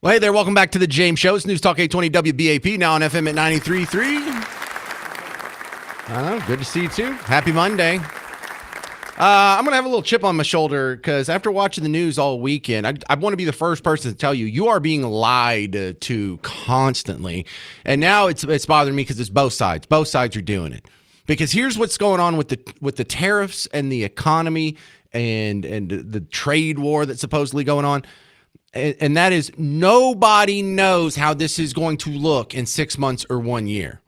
Well, hey there. Welcome back to the James Show. It's News Talk 820 WBAP, now on FM at 93.3. I know. Good to see you, too. Happy Monday. I'm going to have a little chip on my shoulder because after watching the news all weekend, I want to be the first person to tell you, you are being lied to constantly. And now it's bothering me because it's both sides. Both sides are doing it. Because here's what's going on with the tariffs and the economy and the trade war that's supposedly going on. And that is, nobody knows how this is going to look in 6 months or 1 year.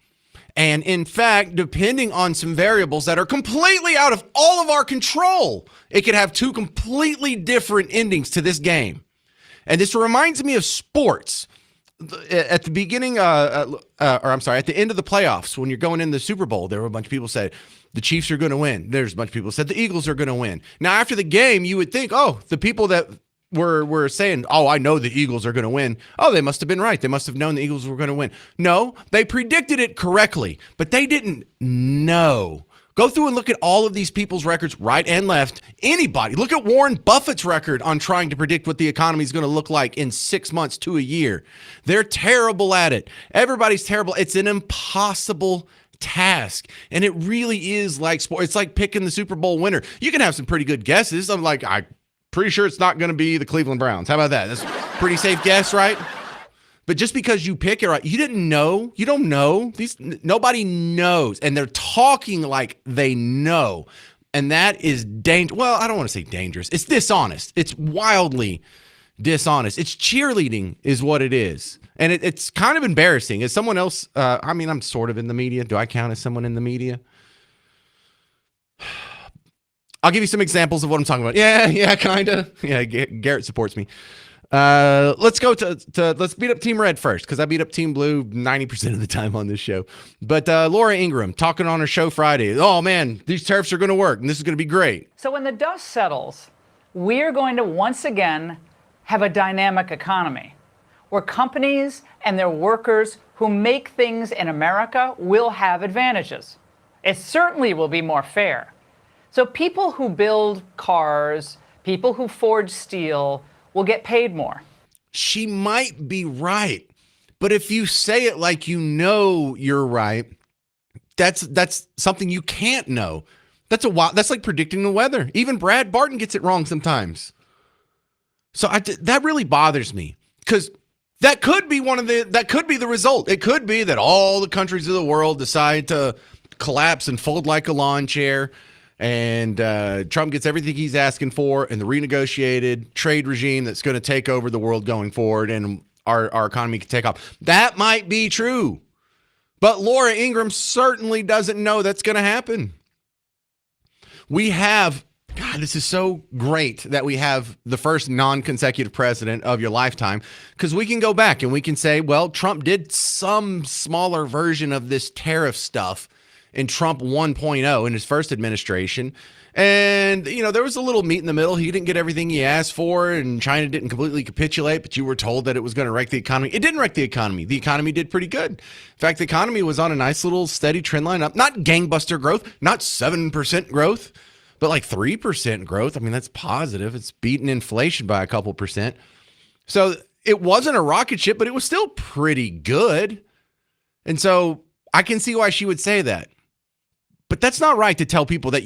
And in fact, depending on some variables that are completely out of all of our control, it could have two completely different endings to this game. And this reminds me of sports. At the beginning, at the end of the playoffs, when you're going in the Super Bowl, there were a bunch of people said the Chiefs are going to win. There's a bunch of people said the Eagles are going to win. Now, after the game, you would think, oh, the people that were saying, oh, I know the Eagles are going to win. Oh, they must have been right. They must have known the Eagles were going to win. No, they predicted it correctly, but they didn't know. Go through and look at all of these people's records, right and left. Anybody. Look at Warren Buffett's record on trying to predict what the economy is going to look like in 6 months to a year. They're terrible at it. Everybody's terrible. It's an impossible task. And it really is like sport. It's like picking the Super Bowl winner. You can have some pretty good guesses. I'm pretty sure it's not going to be the Cleveland Browns. How about that? That's a pretty safe guess, right? But just because you pick it right, you didn't know. You don't know. Nobody knows. And they're talking like they know. And that is dangerous. Well, I don't want to say dangerous. It's dishonest. It's wildly dishonest. It's cheerleading is what it is. And it's kind of embarrassing. As someone else, I'm sort of in the media. Do I count as someone in the media? I'll give you some examples of what I'm talking about. Yeah, kind of. Yeah, Garrett supports me. Let's go let's beat up Team Red first, because I beat up Team Blue 90% of the time on this show. But Laura Ingraham talking on her show Friday. Oh, man, these tariffs are going to work, and this is going to be great. So when the dust settles, we're going to once again have a dynamic economy where companies and their workers who make things in America will have advantages. It certainly will be more fair. So people who build cars, people who forge steel will get paid more. She might be right. But if you say it like you know you're right, that's something you can't know. That's like predicting the weather. Even Brad Barton gets it wrong sometimes. So that really bothers me, because that could be the result. It could be that all the countries of the world decide to collapse and fold like a lawn chair, and Trump gets everything he's asking for in the renegotiated trade regime that's going to take over the world going forward, and our economy can take off. That might be true. But Laura Ingraham certainly doesn't know that's going to happen. God, this is so great that we have the first non-consecutive president of your lifetime, because we can go back and we can say, well, Trump did some smaller version of this tariff stuff in Trump 1.0 in his first administration. And, there was a little meat in the middle. He didn't get everything he asked for, and China didn't completely capitulate, but you were told that it was going to wreck the economy. It didn't wreck the economy. The economy did pretty good. In fact, the economy was on a nice little steady trend line up. Not gangbuster growth, not 7% growth, but like 3% growth. I mean, that's positive. It's beating inflation by a couple percent. So it wasn't a rocket ship, but it was still pretty good. And so I can see why she would say that. But that's not right to tell people that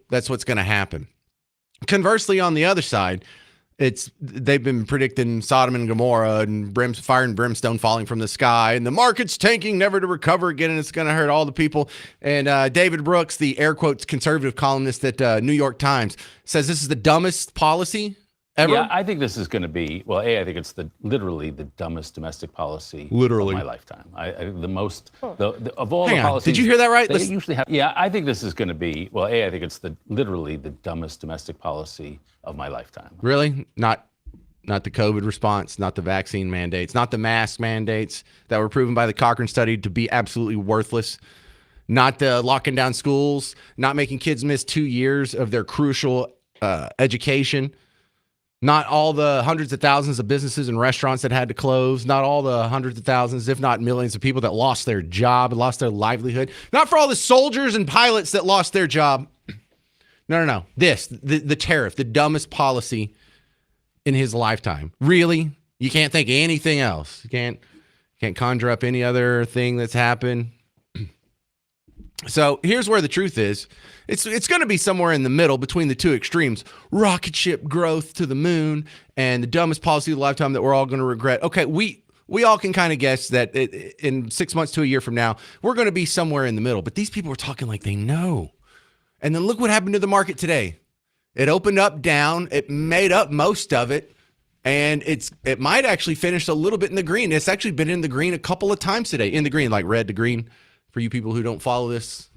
that's what's going to happen. Conversely, on the other side, they've been predicting Sodom and Gomorrah and fire and brimstone falling from the sky, and the market's tanking, never to recover again, and it's going to hurt all the people. And David Brooks, the air quotes conservative columnist at New York Times, says this is the dumbest policy ever. Yeah, I think this is going to be, I think it's literally the dumbest domestic policy of my lifetime. Of all the policies. Did you hear that right? They usually have. Yeah, I think this is going to be, I think it's literally the dumbest domestic policy of my lifetime. Really? Not the COVID response, not the vaccine mandates, not the mask mandates that were proven by the Cochrane study to be absolutely worthless, not the locking down schools, not making kids miss 2 years of their crucial education. Not all the hundreds of thousands of businesses and restaurants that had to close. Not all the hundreds of thousands, if not millions of people that lost their job and lost their livelihood. Not for all the soldiers and pilots that lost their job. No. The tariff, the dumbest policy in his lifetime. Really? You can't think of anything else. You can't conjure up any other thing that's happened. So here's where the truth is. It's going to be somewhere in the middle between the two extremes. Rocket ship growth to the moon and the dumbest policy of the lifetime that we're all going to regret. Okay, we all can kind of guess that in 6 months to a year from now, we're going to be somewhere in the middle. But these people are talking like they know. And then look what happened to the market today. It opened up down. It made up most of it. And it might actually finish a little bit in the green. It's actually been in the green a couple of times today. In the green, like red to green for you people who don't follow this.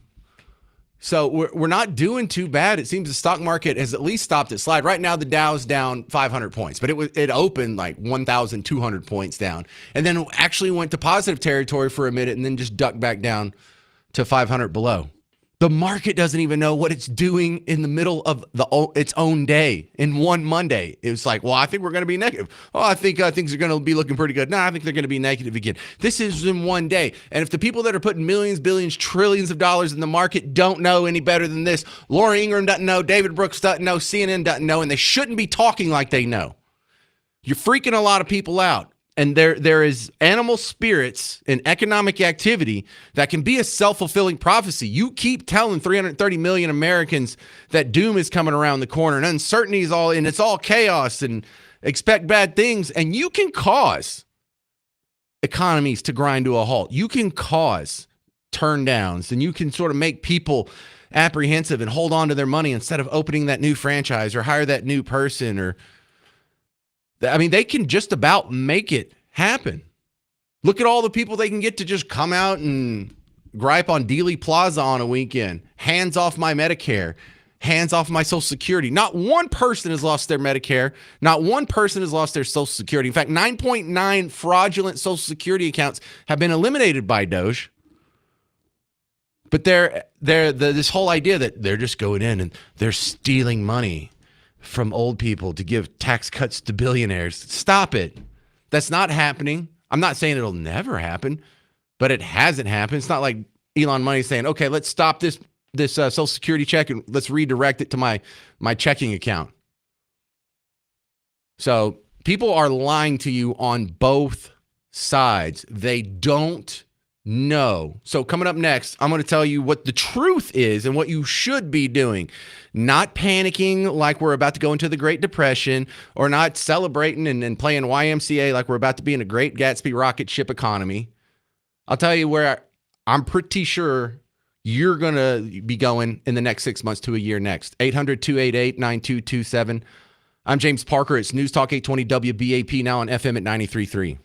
So we're not doing too bad. It seems the stock market has at least stopped its slide. Right now, the Dow's down 500 points, but it opened like 1,200 points down. And then actually went to positive territory for a minute and then just ducked back down to 500 below. The market doesn't even know what it's doing in the middle of its own day in one Monday. It was like, well, I think we're going to be negative. Oh, I think things are going to be looking pretty good. No, I think they're going to be negative again. This is in one day. And if the people that are putting millions, billions, trillions of dollars in the market don't know any better than this, Laura Ingraham doesn't know, David Brooks doesn't know, CNN doesn't know, and they shouldn't be talking like they know. You're freaking a lot of people out. And there is animal spirits in economic activity that can be a self-fulfilling prophecy. You keep telling 330 million Americans that doom is coming around the corner and uncertainty is all, and it's all chaos and expect bad things. And you can cause economies to grind to a halt. You can cause turn downs and you can sort of make people apprehensive and hold on to their money instead of opening that new franchise or hire that new person or I mean, they can just about make it happen. Look at all the people they can get to just come out and gripe on Dealey Plaza on a weekend. Hands off my Medicare. Hands off my Social Security. Not one person has lost their Medicare. Not one person has lost their Social Security. In fact, 9.9 fraudulent Social Security accounts have been eliminated by Doge. But this whole idea that they're just going in and they're stealing money from old people to give tax cuts to billionaires. Stop it. That's not happening. I'm not saying it'll never happen, but it hasn't happened. It's not like Elon Musk saying, okay, let's stop this Social Security check and let's redirect it to my checking account. So people are lying to you on both sides. They don't know. So coming up next, I'm going to tell you what the truth is and what you should be doing. Not panicking like we're about to go into the Great Depression or not celebrating and playing YMCA like we're about to be in a Great Gatsby rocket ship economy. I'll tell you where I'm pretty sure you're going to be going in the next 6 months to a year next. 800-288-9227. I'm James Parker. It's News Talk 820 WBAP, now on FM at 93.3.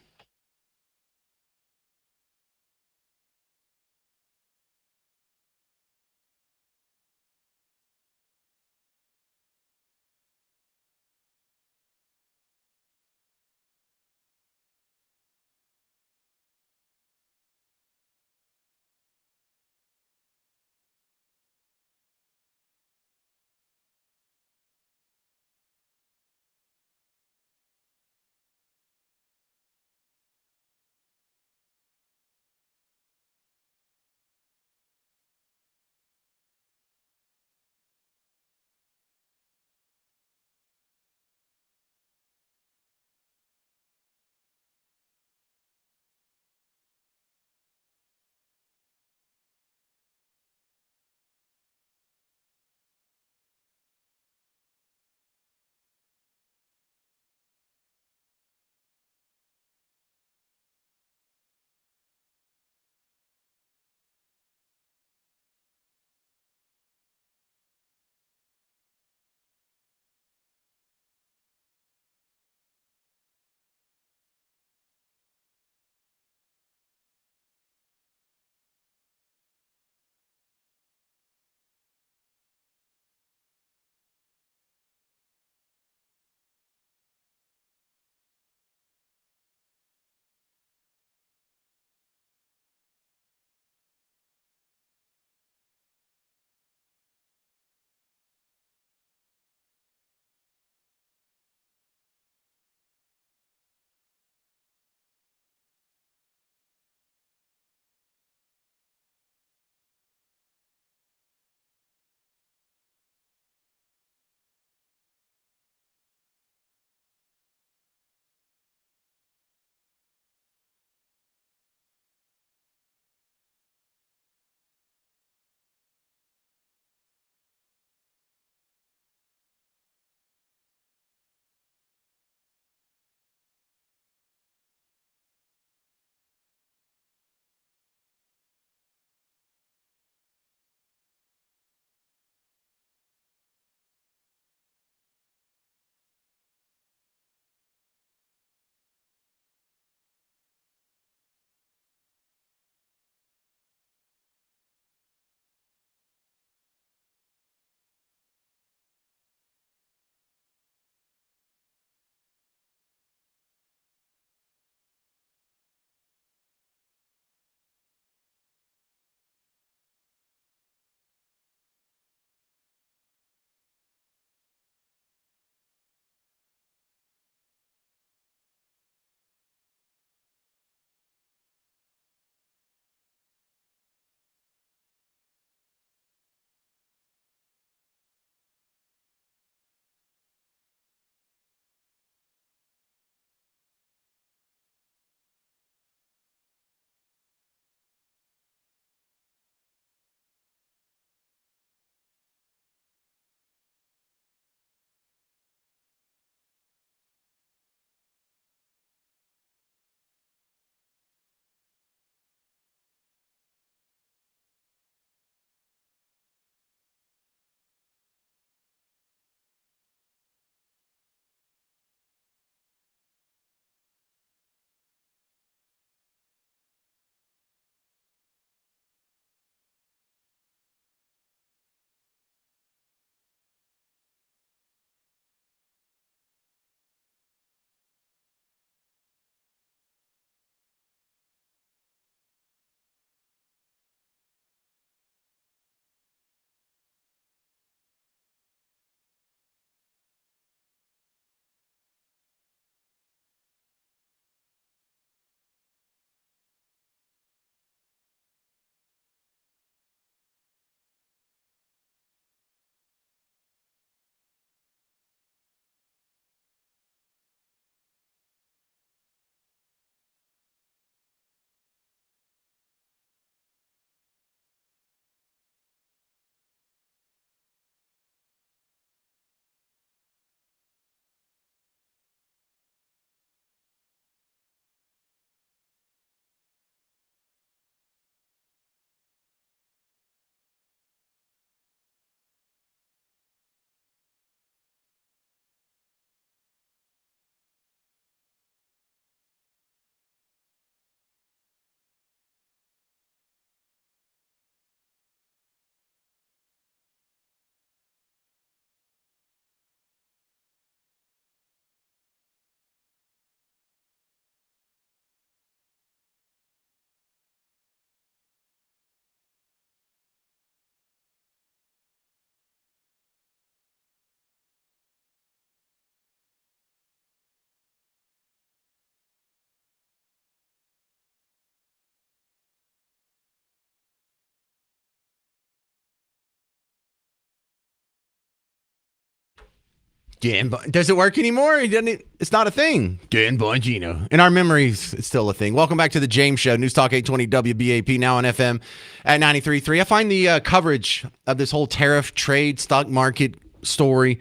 Does it work anymore? It's not a thing. Dan Bongino. In our memories, it's still a thing. Welcome back to the James Show. News Talk 820 WBAP, now on FM at 93.3. I find the coverage of this whole tariff trade stock market story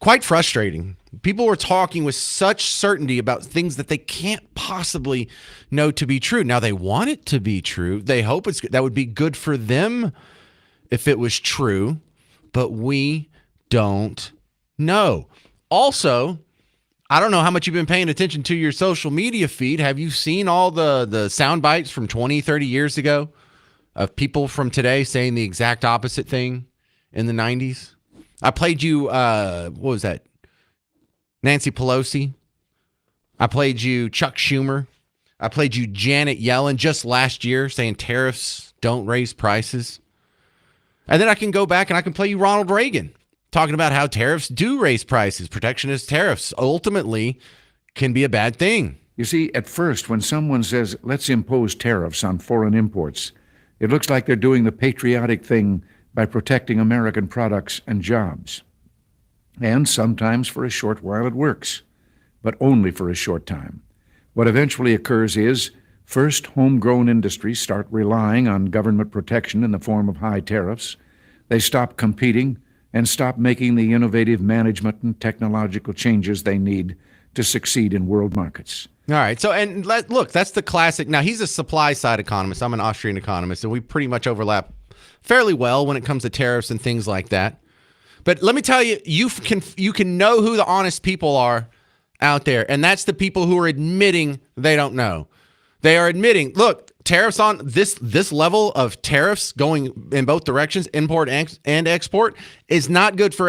quite frustrating. People were talking with such certainty about things that they can't possibly know to be true. Now, they want it to be true. They hope that would be good for them if it was true, but we don't know. Also, I don't know how much you've been paying attention to your social media feed. Have you seen all the sound bites from 20, 30 years ago of people from today saying the exact opposite thing in the 90s? I played you, what was that? Nancy Pelosi. I played you Chuck Schumer. I played you Janet Yellen just last year saying tariffs don't raise prices. And then I can go back and I can play you Ronald Reagan talking about how tariffs do raise prices. Protectionist tariffs ultimately can be a bad thing. You see, at first, when someone says, let's impose tariffs on foreign imports, it looks like they're doing the patriotic thing by protecting American products and jobs. And sometimes for a short while it works, but only for a short time. What eventually occurs is, first, homegrown industries start relying on government protection in the form of high tariffs. They stop competing and stop making the innovative management and technological changes they need to succeed in world markets. All right. So, and look, that's the classic. Now, he's a supply side economist. I'm an Austrian economist, and we pretty much overlap fairly well when it comes to tariffs and things like that. But let me tell you, you can know who the honest people are out there, and that's the people who are admitting they don't know. They are admitting, look, tariffs on this level of tariffs going in both directions, import and export, is not good for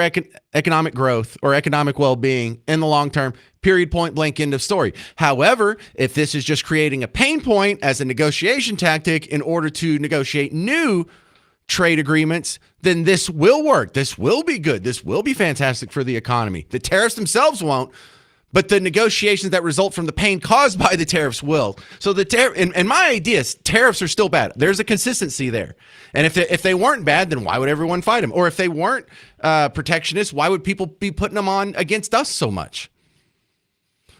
economic growth or economic well-being in the long term. Period, point blank, end of story. However, if this is just creating a pain point as a negotiation tactic in order to negotiate new trade agreements, then this will work. This will be good. This will be fantastic for the economy. The tariffs themselves won't, but the negotiations that result from the pain caused by the tariffs will. So and my idea is tariffs are still bad. There's a consistency there. And if they weren't bad, then why would everyone fight them? Or if they weren't protectionist, why would people be putting them on against us so much?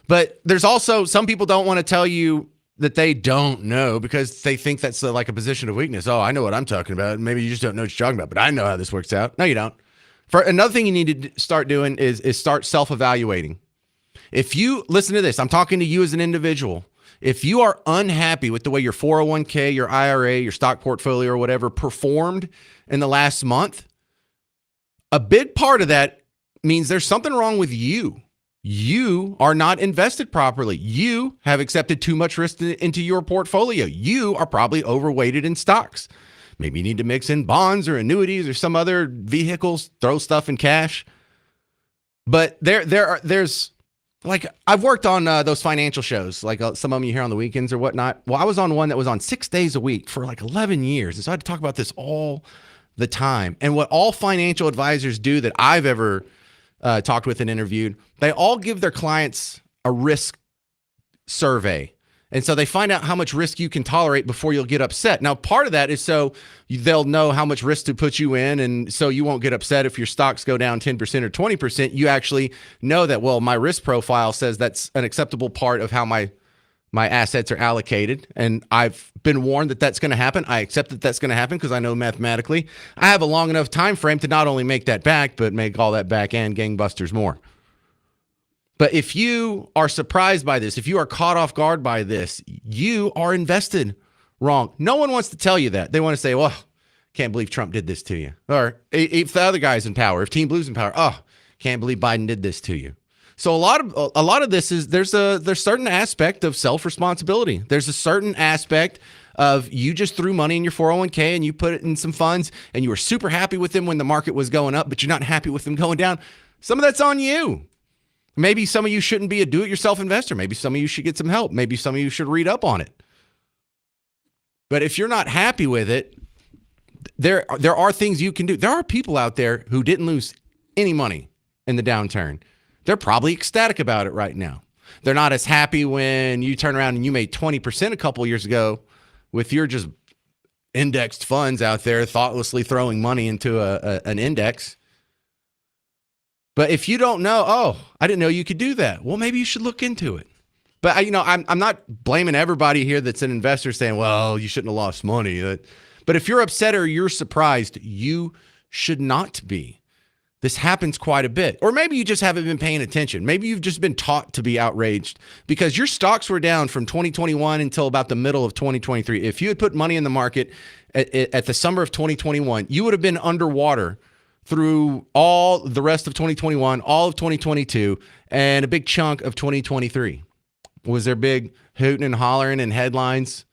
But there's also, some people don't want to tell you that they don't know because they think that's like a position of weakness. Oh, I know what I'm talking about. Maybe you just don't know what you're talking about, but I know how this works out. No, you don't. For another thing you need to start doing is start self-evaluating. If you listen to this, I'm talking to you as an individual. If you are unhappy with the way your 401k, your IRA, your stock portfolio or whatever performed in the last month, a big part of that means there's something wrong with you. You are not invested properly. You have accepted too much risk into your portfolio. You are probably overweighted in stocks. Maybe you need to mix in bonds or annuities or some other vehicles, throw stuff in cash. But there's like, I've worked on those financial shows, like some of them you hear on the weekends or whatnot. Well, I was on one that was on 6 days a week for like 11 years. And so I had to talk about this all the time. And what all financial advisors do that I've ever talked with and interviewed, they all give their clients a risk survey. And so they find out how much risk you can tolerate before you'll get upset. Now, part of that is so they'll know how much risk to put you in. And so you won't get upset if your stocks go down 10% or 20%. You actually know that, well, my risk profile says that's an acceptable part of how my assets are allocated. And I've been warned that that's going to happen. I accept that that's going to happen because I know mathematically I have a long enough time frame to not only make that back, but make all that back and gangbusters more. But if you are surprised by this, if you are caught off guard by this, you are invested wrong. No one wants to tell you that. They want to say, well, can't believe Trump did this to you. Or if the other guy's in power, if Team Blue's in power, oh, can't believe Biden did this to you. So a lot of this is there's certain aspect of self-responsibility. There's a certain aspect of you just threw money in your 401k and you put it in some funds and you were super happy with them when the market was going up, but you're not happy with them going down. Some of that's on you. Maybe some of you shouldn't be a do-it-yourself investor. Maybe some of you should get some help. Maybe some of you should read up on it. But if you're not happy with it, there are things you can do. There are people out there who didn't lose any money in the downturn. They're probably ecstatic about it right now. They're not as happy when you turn around and you made 20% a couple years ago with your just indexed funds out there thoughtlessly throwing money into an index. But if you don't know, oh, I didn't know you could do that. Well, maybe you should look into it. But I'm not blaming everybody here that's an investor saying, well, you shouldn't have lost money. But if you're upset or you're surprised, you should not be. This happens quite a bit. Or maybe you just haven't been paying attention. Maybe you've just been taught to be outraged because your stocks were down from 2021 until about the middle of 2023. If you had put money in the market at the summer of 2021, you would have been underwater through all the rest of 2021, all of 2022, and a big chunk of 2023. Was there big hooting and hollering and headlines?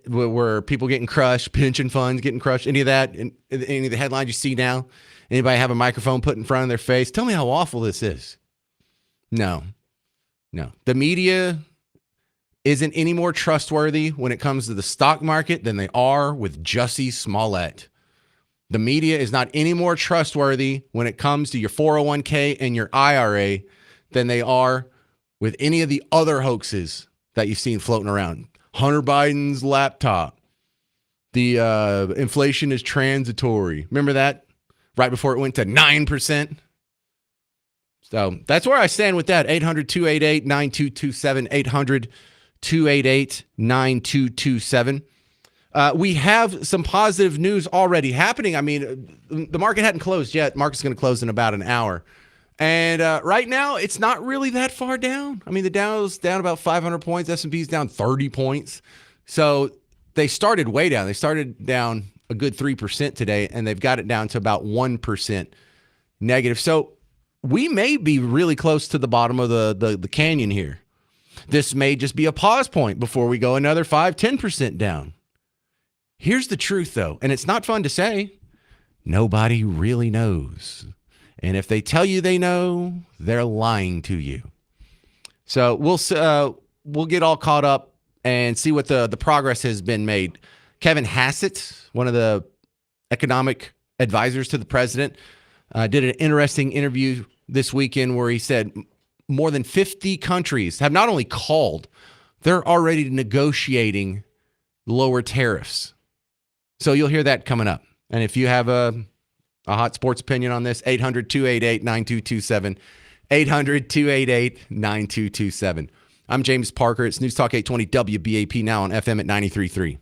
Were people getting crushed, pension funds getting crushed? Any of that? Any of the headlines you see now? Anybody have a microphone put in front of their face? Tell me how awful this is. No. The media isn't any more trustworthy when it comes to the stock market than they are with Jussie Smollett. The media is not any more trustworthy when it comes to your 401k and your IRA than they are with any of the other hoaxes that you've seen floating around. Hunter Biden's laptop. The inflation is transitory. Remember that? Right before it went to 9%. So that's where I stand with that. 800-288-9227. 800-288-9227. We have some positive news already happening. I mean, the market hadn't closed yet. Market's going to close in about an hour. And right now, it's not really that far down. I mean, the Dow's down about 500 points. S&P's down 30 points. So they started way down. They started down a good 3% today, and they've got it down to about 1% negative. So we may be really close to the bottom of the canyon here. This may just be a pause point before we go another 5-10% down. Here's the truth, though, and it's not fun to say. Nobody really knows. And if they tell you they know, they're lying to you. So we'll get all caught up and see what the progress has been made. Kevin Hassett, one of the economic advisors to the president, did an interesting interview this weekend where he said more than 50 countries have not only called, they're already negotiating lower tariffs. So you'll hear that coming up. And if you have a hot sports opinion on this, 800-288-9227. 800-288-9227. I'm James Parker. It's News Talk 820 WBAP, now on FM at 93.3.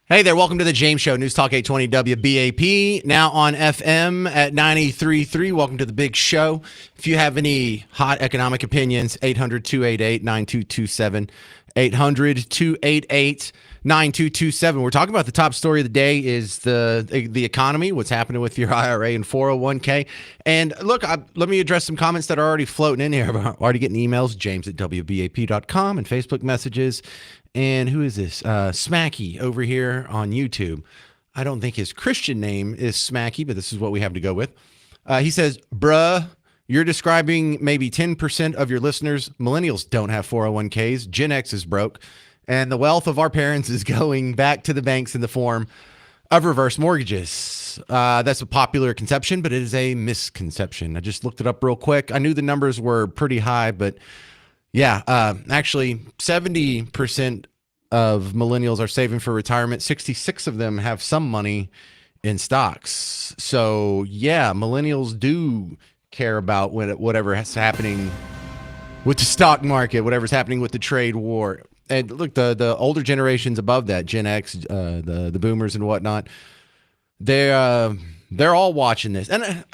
Hey there, welcome to the James Show, News Talk 820 WBAP, now on FM at 93.3. Welcome to the big show. If you have any hot economic opinions, 800-288-9227, 800-288-9227. We're talking about the top story of the day is the economy, what's happening with your IRA and 401k. And look, let me address some comments that are already floating in here. I'm already getting emails, james@wbap.com, and Facebook messages. And who is this? Smacky over here on YouTube. I don't think his Christian name is Smacky, but this is what we have to go with. He says, bruh, you're describing maybe 10% of your listeners. Millennials don't have 401ks. Gen X is broke. And the wealth of our parents is going back to the banks in the form of reverse mortgages. That's a popular conception, but it is a misconception. I just looked it up real quick. I knew the numbers were pretty high, but yeah, actually 70% of millennials are saving for retirement. 66 of them have some money in stocks. So yeah, millennials do care about whatever is happening with the stock market, whatever's happening with the trade war. And look, the older generations above that, Gen X, the boomers and whatnot, they're all watching this. And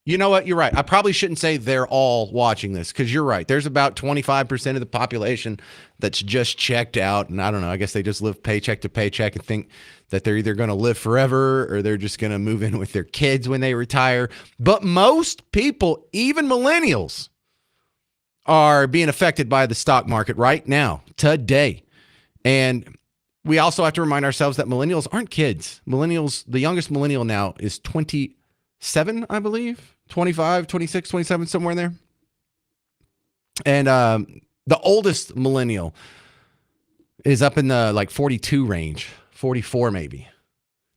you know what? You're right. I probably shouldn't say they're all watching this, because you're right. There's about 25% of the population that's just checked out. And I don't know. I guess they just live paycheck to paycheck and think that they're either going to live forever or they're just going to move in with their kids when they retire. But most people, even millennials, are being affected by the stock market right now, today. And we also have to remind ourselves that millennials aren't kids. Millennials, the youngest millennial now is 27, I believe. 25, 26, 27, somewhere in there. And the oldest millennial is up in the like 42 range, 44 maybe.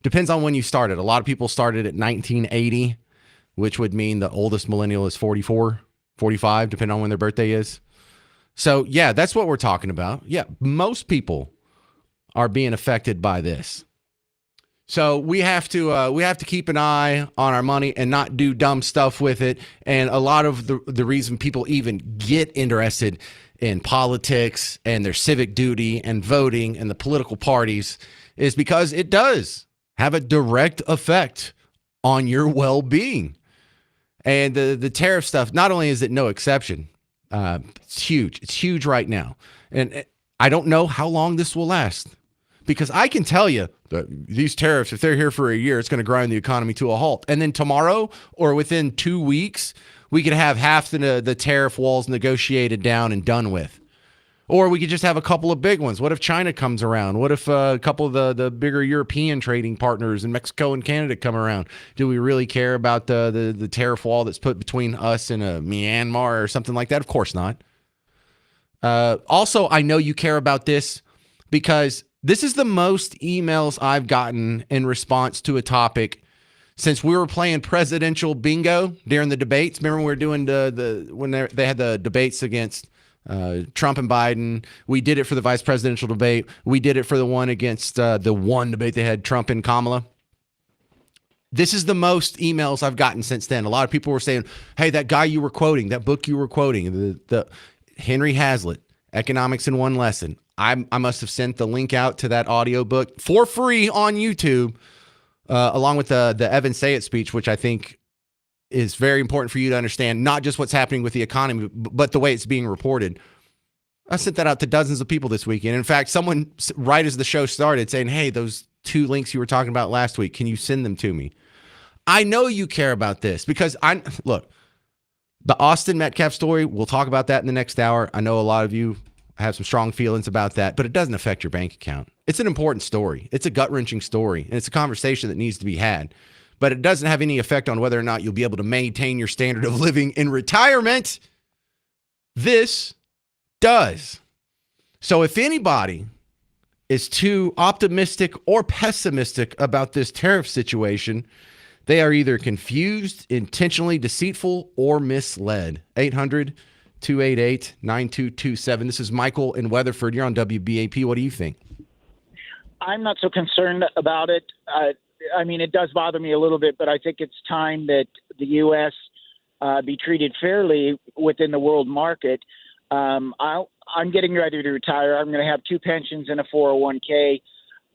Depends on when you started. A lot of people started at 1980, which would mean the oldest millennial is 44, 45, depending on when their birthday is. So yeah, that's what we're talking about. Yeah, most people are being affected by this. So we have to keep an eye on our money and not do dumb stuff with it. And a lot of the reason people even get interested in politics and their civic duty and voting and the political parties is because it does have a direct effect on your well-being. And the tariff stuff, not only is it no exception, it's huge. It's huge right now. And I don't know how long this will last. Because I can tell you that these tariffs, if they're here for a year, it's going to grind the economy to a halt. And then tomorrow or within 2 weeks, we could have half the tariff walls negotiated down and done with. Or we could just have a couple of big ones. What if China comes around? What if a couple of the bigger European trading partners in Mexico and Canada come around? Do we really care about the tariff wall that's put between us and Myanmar or something like that? Of course not. Also, I know you care about this because this is the most emails I've gotten in response to a topic since we were playing presidential bingo during the debates. Remember when we were doing when they had the debates against Trump and Biden? We did it for the vice presidential debate. We did it for the one against the one debate they had, Trump and Kamala. This is the most emails I've gotten since then. A lot of people were saying, hey, that guy you were quoting, that book you were quoting, the Henry Hazlitt, Economics in One Lesson. I must have sent the link out to that audiobook for free on YouTube, along with the Evan Sayet speech, which I think is very important for you to understand, not just what's happening with the economy, but the way it's being reported. I sent that out to dozens of people this weekend. In fact, someone right as the show started saying, hey, those 2 links you were talking about last week, can you send them to me? I know you care about this because look, the Austin Metcalf story, we'll talk about that in the next hour. I know a lot of you have some strong feelings about that, but it doesn't affect your bank account. It's an important story. It's a gut-wrenching story, and it's a conversation that needs to be had. But it doesn't have any effect on whether or not you'll be able to maintain your standard of living in retirement. This does. So if anybody is too optimistic or pessimistic about this tariff situation, they are either confused, intentionally deceitful, or misled. 800-288-9227. This is Michael in Weatherford. You're on WBAP. What do you think? I'm not so concerned about it. I mean, it does bother me a little bit, but I think it's time that the U.S. Be treated fairly within the world market. I'm getting ready to retire. I'm going to have 2 pensions and a 401k.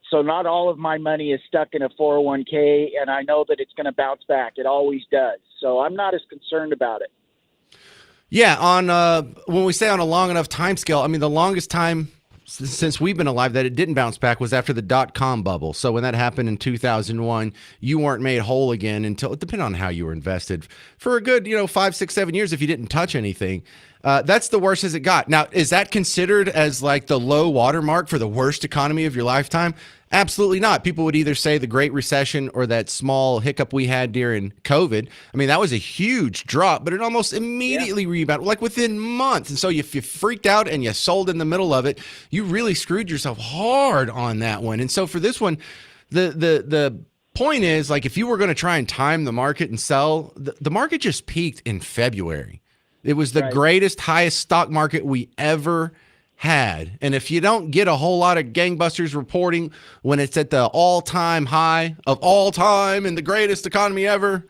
So not all of my money is stuck in a 401k, and I know that it's going to bounce back. It always does. So I'm not as concerned about it. Yeah, on when we say on a long enough time scale, I mean the longest time since we've been alive that it didn't bounce back was after the dot-com bubble. So when that happened in 2001, you weren't made whole again until, depending on how you were invested, for a good 5, 6, 7 years if you didn't touch anything. That's the worst as it got. Now, is that considered as like the low watermark for the worst economy of your lifetime? Absolutely not. People would either say the Great Recession or that small hiccup we had during COVID. I mean, that was a huge drop, but it almost immediately rebounded, like within months. And so if you freaked out and you sold in the middle of it, you really screwed yourself hard on that one. And so for this one, the point is, like, if you were going to try and time the market and sell, the market just peaked in February. It was the greatest, highest stock market we ever had. And if you don't get a whole lot of gangbusters reporting when it's at the all-time high of all time and the greatest economy ever,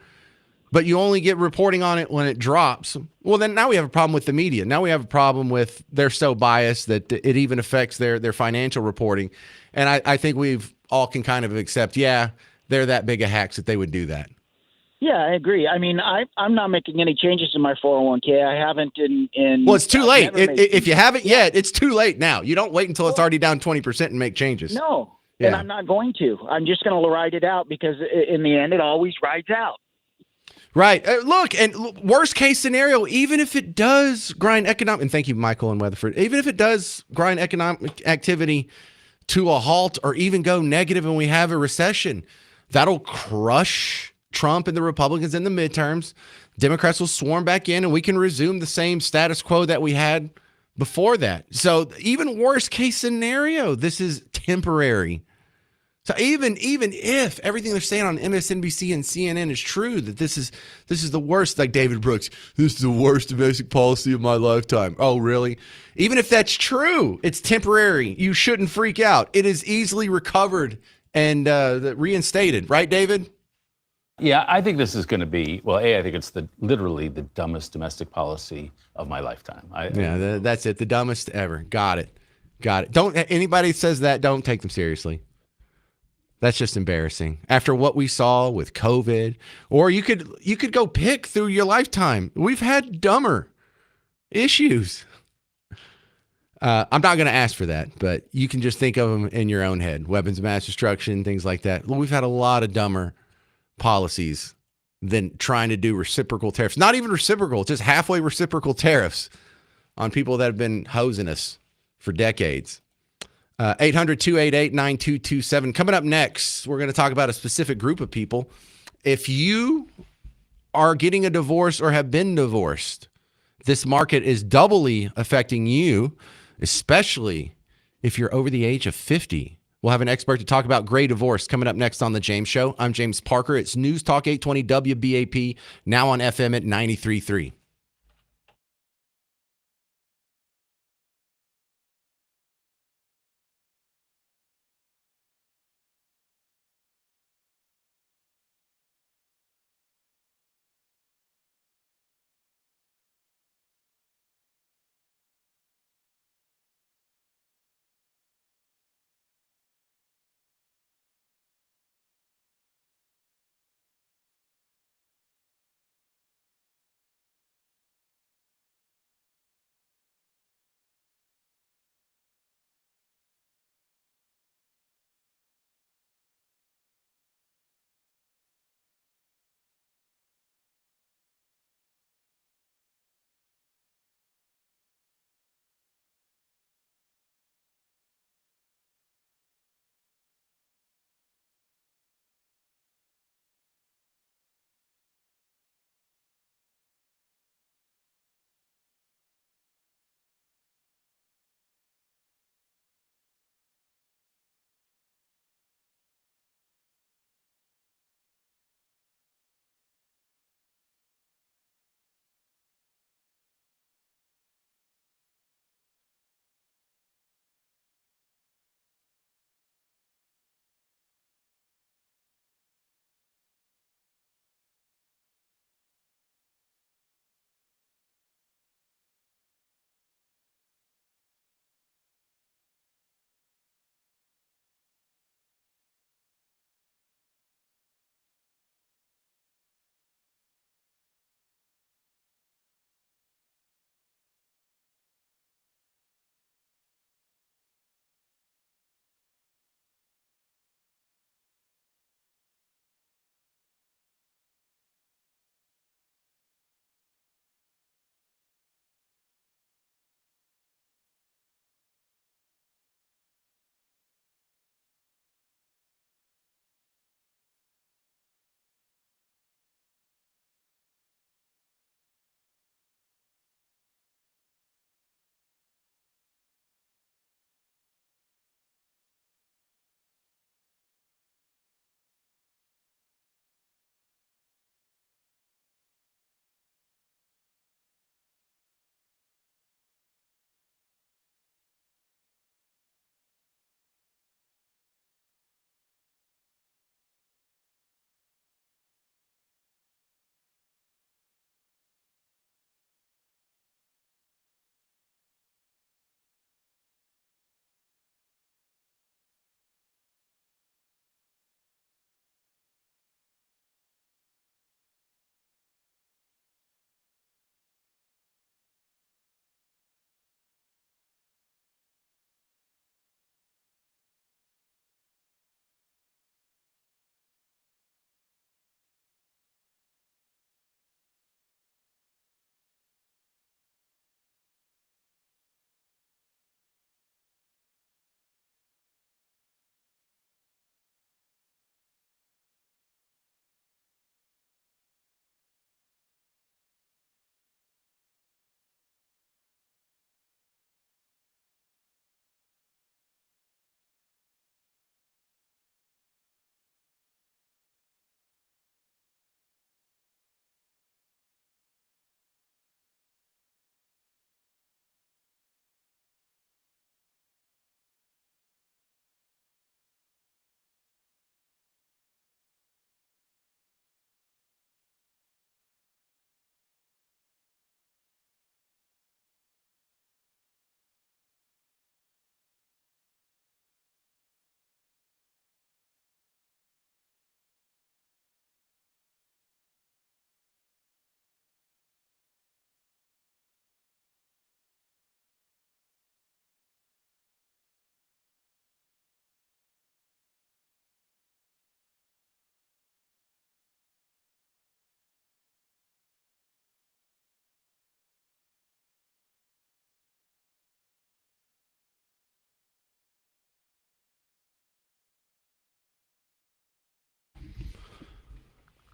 but you only get reporting on it when it drops, well, then now we have a problem with the media. Now we have a problem with they're so biased that it even affects their financial reporting. And I think we've all can kind of accept, yeah, they're that big of hacks that they would do that. Yeah, I agree. I mean, I'm not making any changes to my 401k. I haven't in well, it's too late. Never made- If you haven't yet, it's too late now. You don't wait until it's already down 20% and make changes. No, Yeah. and I'm not going to. I'm just going to ride it out because in the end, it always rides out. Right. Worst case scenario, even if it does grind economic, and thank you, Michael and Weatherford, even if it does grind economic activity to a halt or even go negative and we have a recession, that'll crush Trump and the Republicans in the midterms. Democrats will swarm back in and we can resume the same status quo that we had before that. So even worst case scenario, this is temporary. So even if everything they're saying on MSNBC and CNN is true, that this is the worst, like David Brooks, this is the worst domestic policy of my lifetime. Oh, really? Even if that's true, it's temporary. You shouldn't freak out. It is easily recovered and reinstated. Right, David? Yeah, I think this is going to be, well, I think it's literally the dumbest domestic policy of my lifetime. That's it. The dumbest ever. Got it. Don't anybody says that, don't take them seriously. That's just embarrassing. After what we saw with COVID, or you could go pick through your lifetime. We've had dumber issues. I'm not going to ask for that, but you can just think of them in your own head. Weapons of mass destruction, things like that. Well, we've had a lot of dumber policies than trying to do reciprocal tariffs. Not even reciprocal, just halfway reciprocal tariffs on people that have been hosing us for decades. 800-288-9227. Coming up next, we're going to talk about a specific group of people. If you are getting a divorce or have been divorced, this market is doubly affecting you, especially if you're over the age of 50. We'll have an expert to talk about gray divorce coming up next on The James Show. I'm James Parker. It's News Talk 820 WBAP, now on FM at 93.3.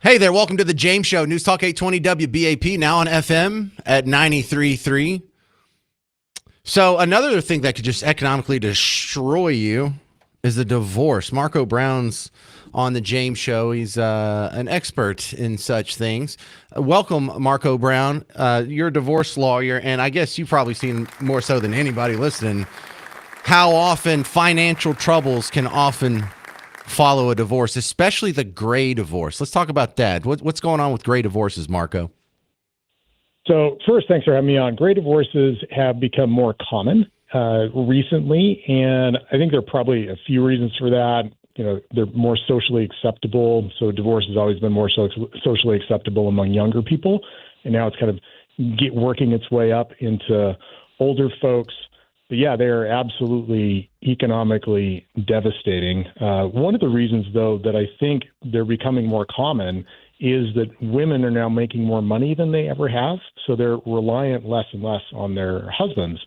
Hey there, welcome to the James Show, News Talk 820 WBAP, now on FM at 93.3. So another thing that could just economically destroy you is a divorce. Marco Brown's on the James Show. He's an expert in such things. Welcome, Marco Brown. You're a divorce lawyer, and I guess you've probably seen more so than anybody listening how often financial troubles can often follow a divorce, especially the gray divorce. Let's talk about that. What's going on with gray divorces, Marco? So first, thanks for having me on. Gray divorces have become more common recently, and I think there are probably a few reasons for that. You know, they're more socially acceptable. So divorce has always been more socially acceptable among younger people, and now it's kind of working its way up into older folks. But yeah, they are absolutely economically devastating. One of the reasons, though, that I think they're becoming more common is that women are now making more money than they ever have. So they're reliant less and less on their husbands.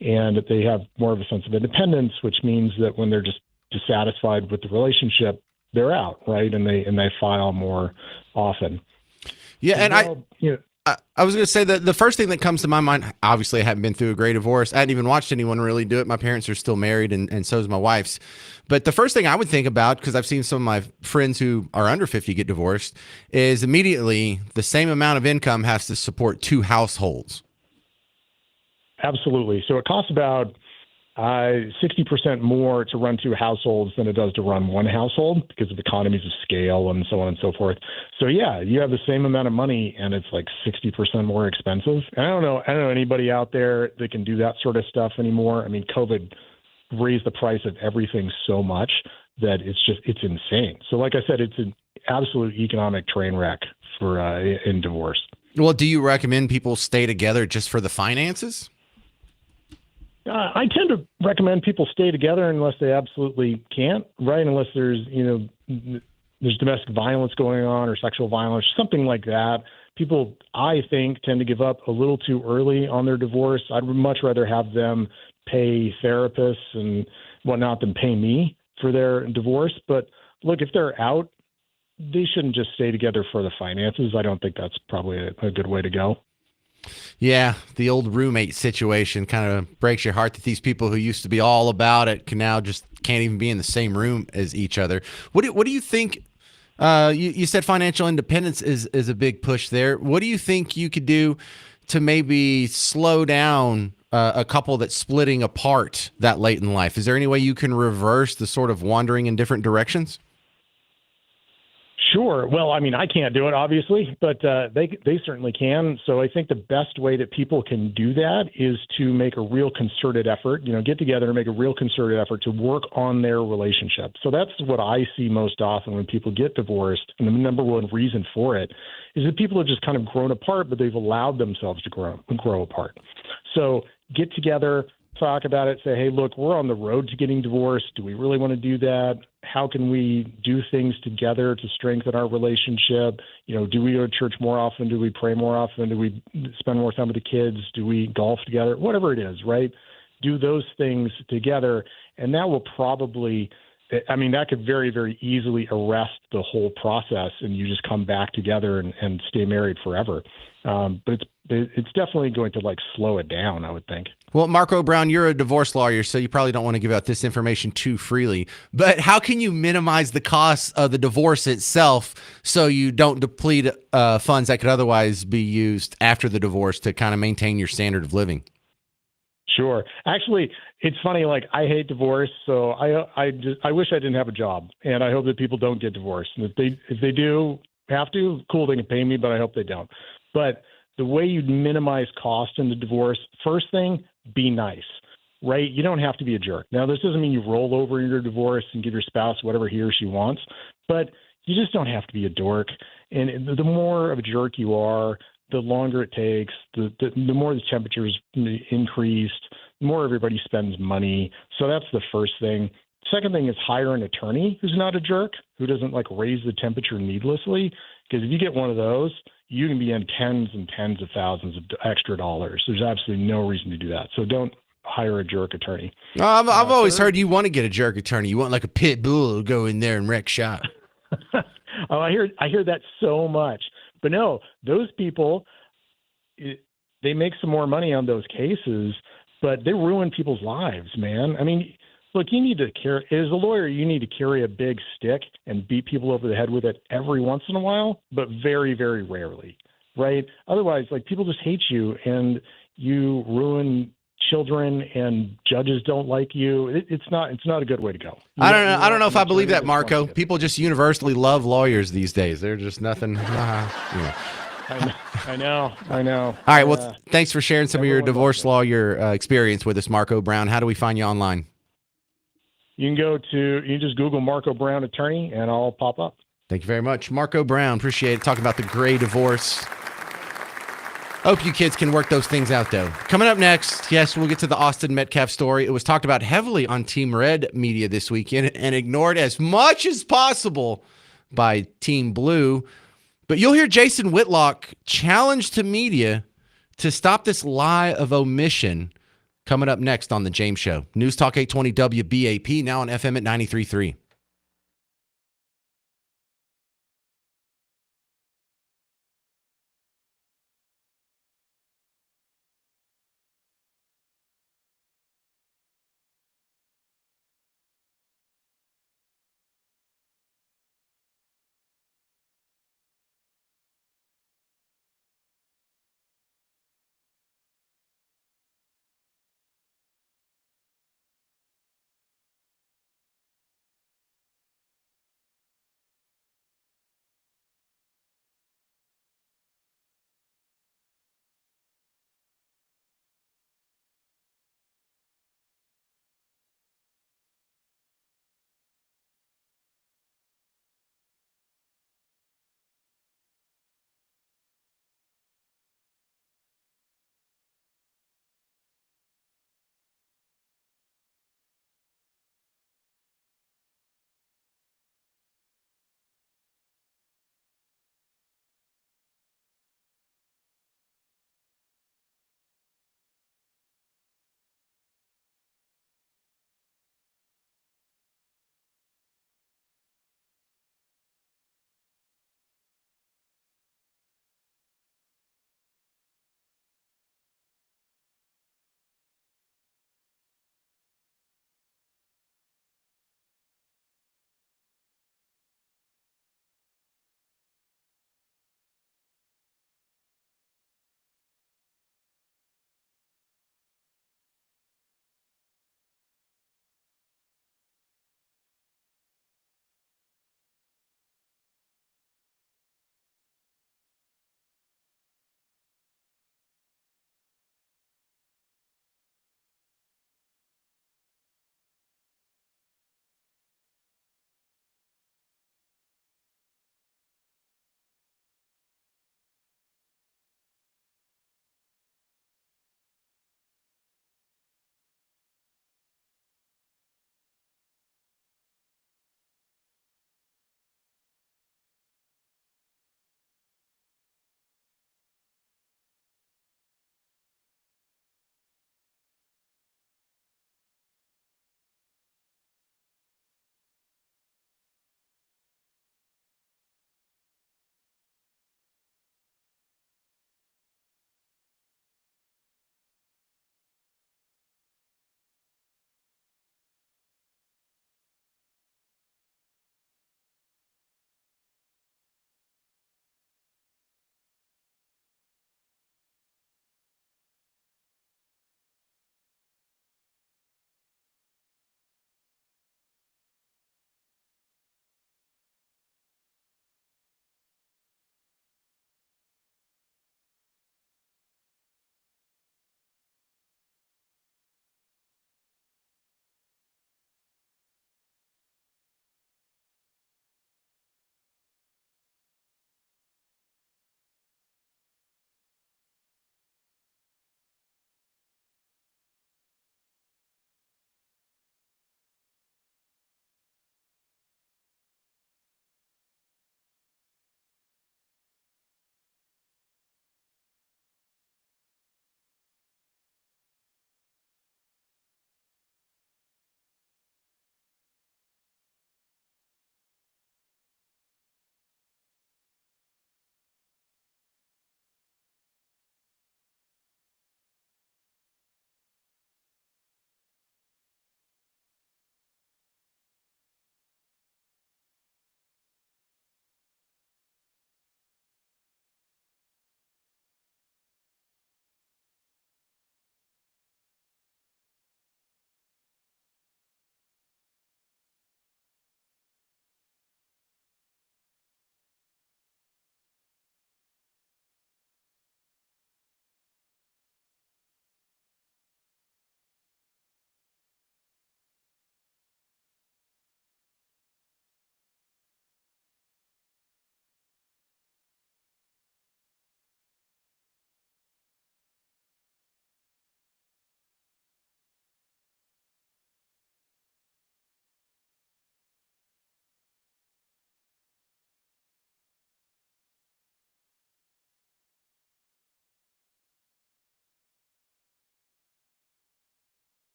And they have more of a sense of independence, which means that when they're just dissatisfied with the relationship, they're out, right? And they file more often. Yeah, and I was going to say that the first thing that comes to my mind, obviously I haven't been through a gray divorce. I hadn't even watched anyone really do it. My parents are still married, and so is my wife's. But the first thing I would think about, because I've seen some of my friends who are under 50 get divorced, is immediately the same amount of income has to support two households. Absolutely. So it costs about 60% more to run two households than it does to run one household because of economies of scale and so on and so forth. So yeah, you have the same amount of money and it's like 60% more expensive. And I don't know anybody out there that can do that sort of stuff anymore. I mean, COVID raised the price of everything so much that it's insane. So like I said, it's an absolute economic train wreck for in divorce. Well, do you recommend people stay together just for the finances? I tend to recommend people stay together unless they absolutely can't, right? Unless there's domestic violence going on or sexual violence, something like that. People, I think, tend to give up a little too early on their divorce. I'd much rather have them pay therapists and whatnot than pay me for their divorce. But look, if they're out, they shouldn't just stay together for the finances. I don't think that's probably a good way to go. Yeah, the old roommate situation kind of breaks your heart that these people who used to be all about it can now just can't even be in the same room as each other. What do you think? You said financial independence is a big push there. What do you think you could do to maybe slow down a couple that's splitting apart that late in life? Is there any way you can reverse the sort of wandering in different directions? Sure. Well, I mean, I can't do it, obviously, but they certainly can. So I think the best way that people can do that is to make a real concerted effort, get together and make a real concerted effort to work on their relationship. So that's what I see most often when people get divorced. And the number one reason for it is that people have just kind of grown apart, but they've allowed themselves to grow apart. So get together, talk about it, say, hey, look, we're on the road to getting divorced. Do we really want to do that? How can we do things together to strengthen our relationship? Do we go to church more often? Do we pray more often? Do we spend more time with the kids? Do we golf together? Whatever it is, right? Do those things together. And that will probably, that could very, very easily arrest the whole process and you just come back together and stay married forever. But it's definitely going to slow it down, I would think. Well, Marco Brown, you're a divorce lawyer, so you probably don't want to give out this information too freely. But how can you minimize the costs of the divorce itself so you don't deplete funds that could otherwise be used after the divorce to kind of maintain your standard of living? Sure. Actually, it's funny. I hate divorce, so I wish I didn't have a job, and I hope that people don't get divorced. And if they do have to, cool, they can pay me, but I hope they don't. But the way you minimize cost in the divorce, first thing, be nice, right? You don't have to be a jerk. Now, this doesn't mean you roll over in your divorce and give your spouse whatever he or she wants, but you just don't have to be a dork. And the more of a jerk you are, the longer it takes, the more the temperature's increased, the more everybody spends money. So that's the first thing. Second thing is hire an attorney who's not a jerk, who doesn't raise the temperature needlessly. Because if you get one of those, you can be in tens and tens of thousands of extra dollars. There's absolutely no reason to do that. So don't hire a jerk attorney. I've always heard you want to get a jerk attorney. You want a pit bull to go in there and wreck shop. Oh, I hear that so much. But no, those people, they make some more money on those cases, but they ruin people's lives, man. I mean, look, you need to carry, as a lawyer, you need to carry a big stick and beat people over the head with it every once in a while, but very, very rarely, right? Otherwise, like, people just hate you and you ruin children, and judges don't like you. It's not a good way to go. I don't know. I don't know if I believe that, Marco. People just universally love lawyers these days. They're just nothing. I know. All right. Well, thanks for sharing some of your divorce lawyer experience with us, Marco Brown. How do we find you online? You can just Google Marco Brown attorney and I'll pop up. Thank you very much, Marco Brown. Appreciate it. Talking about the gray divorce. Hope you kids can work those things out, though. Coming up next, yes, we'll get to the Austin Metcalf story. It was talked about heavily on Team Red media this weekend and ignored as much as possible by Team Blue. But you'll hear Jason Whitlock challenge to media to stop this lie of omission coming up next on The James Show. News Talk 820 WBAP, now on FM at 93.3.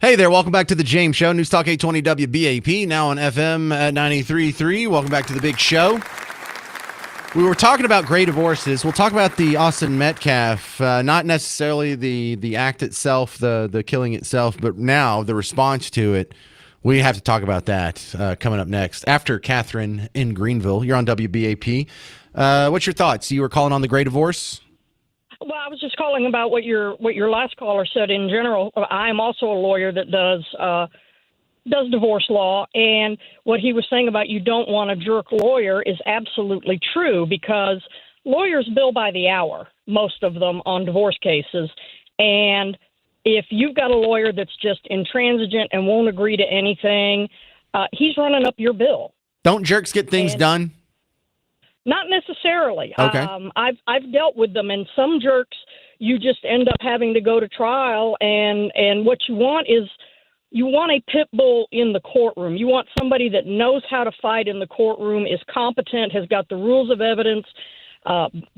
Hey there, welcome back to the James Show. News Talk 820 WBAP, now on FM at 93.3. Welcome back to the big show. We were talking about gray divorces. We'll talk about the Austin Metcalf, not necessarily the act itself, the killing itself, but now the response to it. We have to talk about that coming up next. After Catherine in Greenville, you're on WBAP. What's your thoughts? You were calling on the gray divorce? Well, I was just calling about what your last caller said in general. I am also a lawyer that does divorce law, and what he was saying about you don't want a jerk lawyer is absolutely true, because lawyers bill by the hour, most of them, on divorce cases. And if you've got a lawyer that's just intransigent and won't agree to anything, he's running up your bill. Don't jerks get things done? Not necessarily. Okay. I've dealt with them, and some jerks you just end up having to go to trial, and what you want is you want a pit bull in the courtroom. You want somebody that knows how to fight in the courtroom, is competent, has got the rules of evidence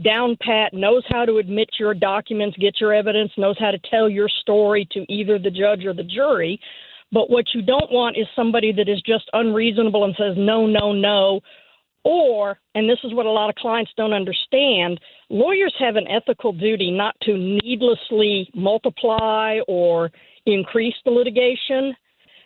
down pat, knows how to admit your documents, get your evidence, knows how to tell your story to either the judge or the jury. But what you don't want is somebody that is just unreasonable and says no, no, no. Or, and this is what a lot of clients don't understand, lawyers have an ethical duty not to needlessly multiply or increase the litigation.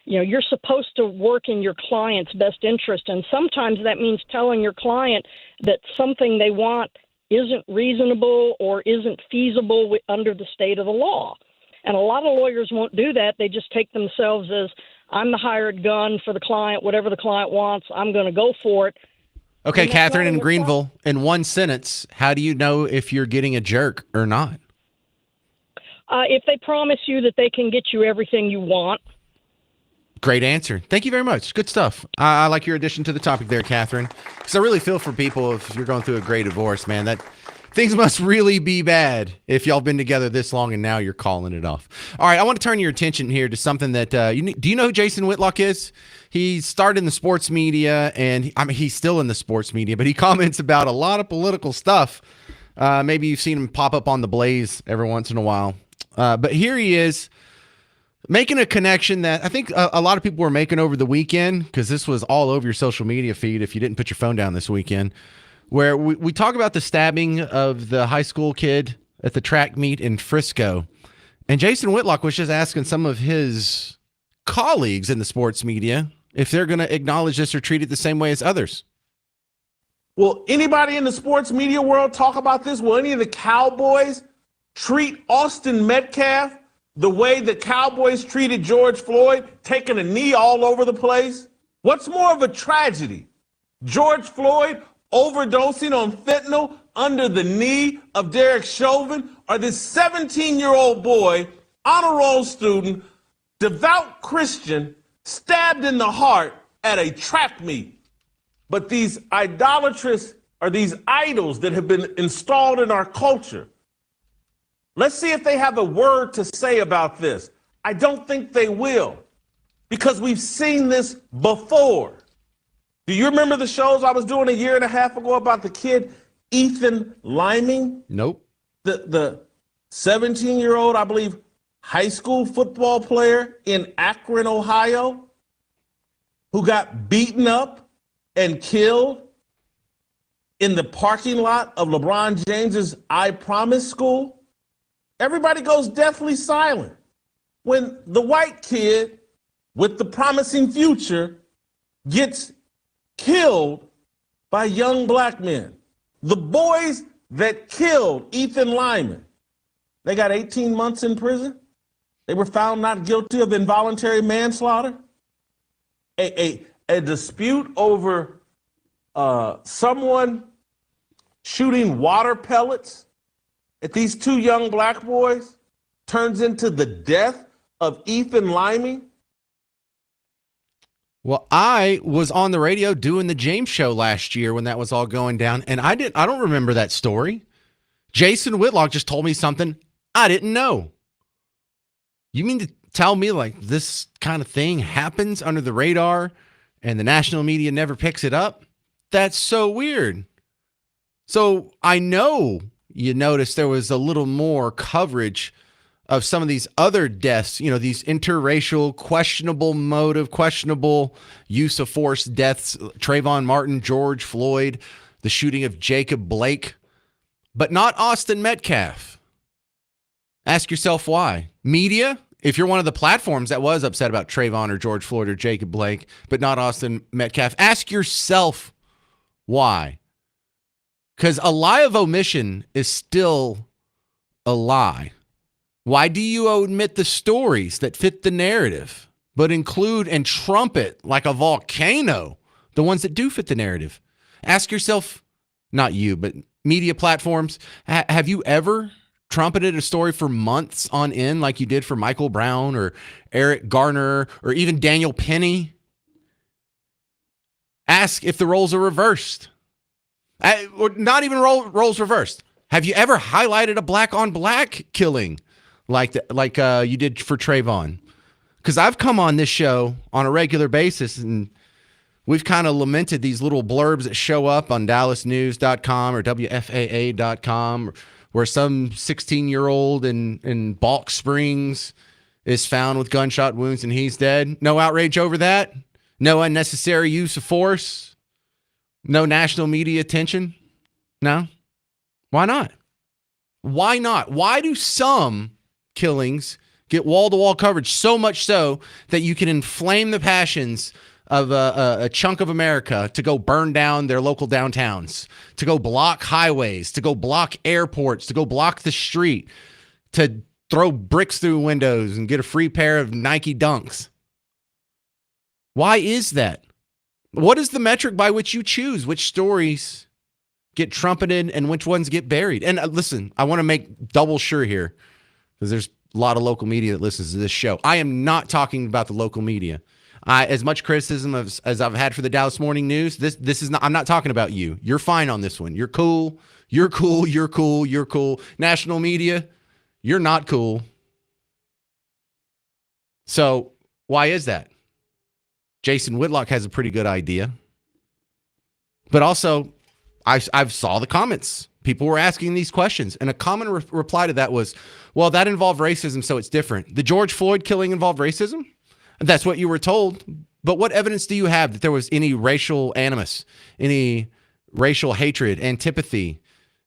You know, you're supposed to work in your client's best interest, and sometimes that means telling your client that something they want isn't reasonable or isn't feasible under the state of the law. And a lot of lawyers won't do that. They just take themselves as, I'm the hired gun for the client, whatever the client wants, I'm going to go for it. Okay, And that's Catherine not in in Greenville, in one sentence, how do you know if you're getting a jerk or not? If they promise you that they can get you everything you want. Great answer. Thank you very much. Good stuff. I like your addition to the topic there, Catherine, because I really feel for people if you're going through a gray divorce, man. That things must really be bad if y'all been together this long and now you're calling it off. All right, I want to turn your attention here to something that do you know who Jason Whitlock is? He started in the sports media, and he's still in the sports media, but he comments about a lot of political stuff. Maybe you've seen him pop up on The Blaze every once in a while. But here he is making a connection that I think a lot of people were making over the weekend, because this was all over your social media feed if you didn't put your phone down this weekend, where we talk about the stabbing of the high school kid at the track meet in Frisco. And Jason Whitlock was just asking some of his colleagues in the sports media if they're going to acknowledge this or treat it the same way as others. Will anybody in the sports media world talk about this? Will any of the Cowboys treat Austin Metcalf the way the Cowboys treated George Floyd, taking a knee all over the place? What's more of a tragedy? George Floyd overdosing on fentanyl under the knee of Derek Chauvin, or this 17-year-old boy, honor roll student, devout Christian, stabbed in the heart at a track meet? But these idolatrous, or these idols that have been installed in our culture, let's see if they have a word to say about this. I don't think they will, because we've seen this before. Do you remember the shows I was doing a year and a half ago about the kid Ethan Liming? Nope. The 17-year-old, I believe, high school football player in Akron, Ohio, who got beaten up and killed in the parking lot of LeBron James's I Promise school. Everybody goes deathly silent when the white kid with the promising future gets killed by young black men. The boys that killed Ethan Lyman, they got 18 months in prison. They were found not guilty of involuntary manslaughter. A dispute over someone shooting water pellets at these two young black boys turns into the death of Ethan Liming. Well, I was on the radio doing the James Show last year when that was all going down, and I don't remember that story. Jason Whitlock just told me something I didn't know. You mean to tell me like this kind of thing happens under the radar and the national media never picks it up? That's so weird. So I know you noticed there was a little more coverage of some of these other deaths, these interracial, questionable motive, questionable use of force deaths, Trayvon Martin, George Floyd, the shooting of Jacob Blake, but not Austin Metcalf. Ask yourself why. Media, if you're one of the platforms that was upset about Trayvon or George Floyd or Jacob Blake, but not Austin Metcalf, ask yourself why. Because a lie of omission is still a lie. Why do you omit the stories that fit the narrative, but include and trumpet like a volcano the ones that do fit the narrative? Ask yourself, not you, but media platforms, have you ever trumpeted a story for months on end like you did for Michael Brown or Eric Garner or even Daniel Penny? Ask if the roles are reversed. Or not even roles reversed. Have you ever highlighted a black on black killing like you did for Trayvon? Because I've come on this show on a regular basis and we've kind of lamented these little blurbs that show up on DallasNews.com or WFAA.com where some 16-year-old in Balk Springs is found with gunshot wounds and he's dead. No outrage over that. No unnecessary use of force. No national media attention. No. Why not? Why not? Why do some killings get wall-to-wall coverage so much so that you can inflame the passions of a chunk of America to go burn down their local downtowns, to go block highways, to go block airports, to go block the street, to throw bricks through windows and get a free pair of Nike Dunks? Why is that? What is the metric by which you choose which stories get trumpeted and which ones get buried? And listen, I want to make double sure here because there's a lot of local media that listens to this show. I am not talking about the local media. As much criticism as I've had for the Dallas Morning News, this is not. I'm not talking about you. You're fine on this one. You're cool. You're cool. You're cool. You're cool. National media, you're not cool. So why is that? Jason Whitlock has a pretty good idea, but also I saw the comments. People were asking these questions, and a common reply to that was, "Well, that involved racism, so it's different." The George Floyd killing involved racism. That's what you were told. But what evidence do you have that there was any racial animus, any racial hatred, antipathy,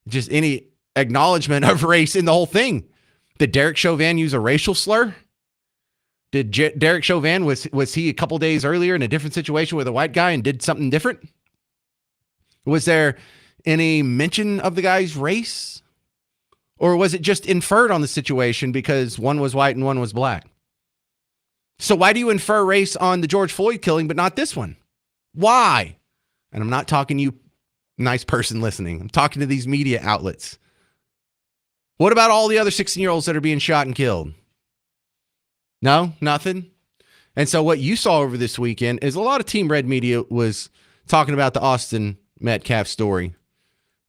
just any acknowledgement of race in the whole thing? Did Derek Chauvin use a racial slur? Did Derek Chauvin, was he a couple days earlier in a different situation with a white guy and did something different? Was there any mention of the guy's race? Or was it just inferred on the situation because one was white and one was black? So why do you infer race on the George Floyd killing, but not this one? Why? And I'm not talking to you, nice person listening. I'm talking to these media outlets. What about all the other 16-year-olds that are being shot and killed? No, nothing. And so what you saw over this weekend is a lot of Team Red media was talking about the Austin Metcalf story.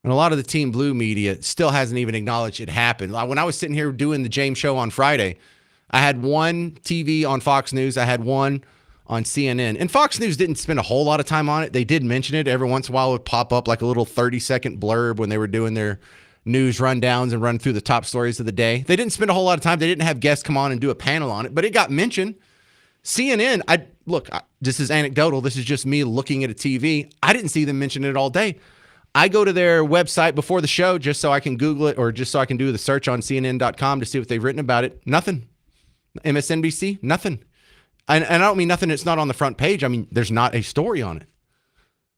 And a lot of the Team Blue media still hasn't even acknowledged it happened. When I was sitting here doing the James Show on Friday, I had one TV on Fox News. I had one on CNN. And Fox News didn't spend a whole lot of time on it. They did mention it. Every once in a while it would pop up like a little 30-second blurb when they were doing their news rundowns and run through the top stories of the day. They didn't spend a whole lot of time. They didn't have guests come on and do a panel on it, but it got mentioned. CNN, this is anecdotal. This is just me looking at a TV. I didn't see them mention it all day. I go to their website before the show just so I can Google it or just so I can do the search on CNN.com to see what they've written about it. Nothing. MSNBC, nothing. And I don't mean nothing, it's not on the front page. I mean, there's not a story on it.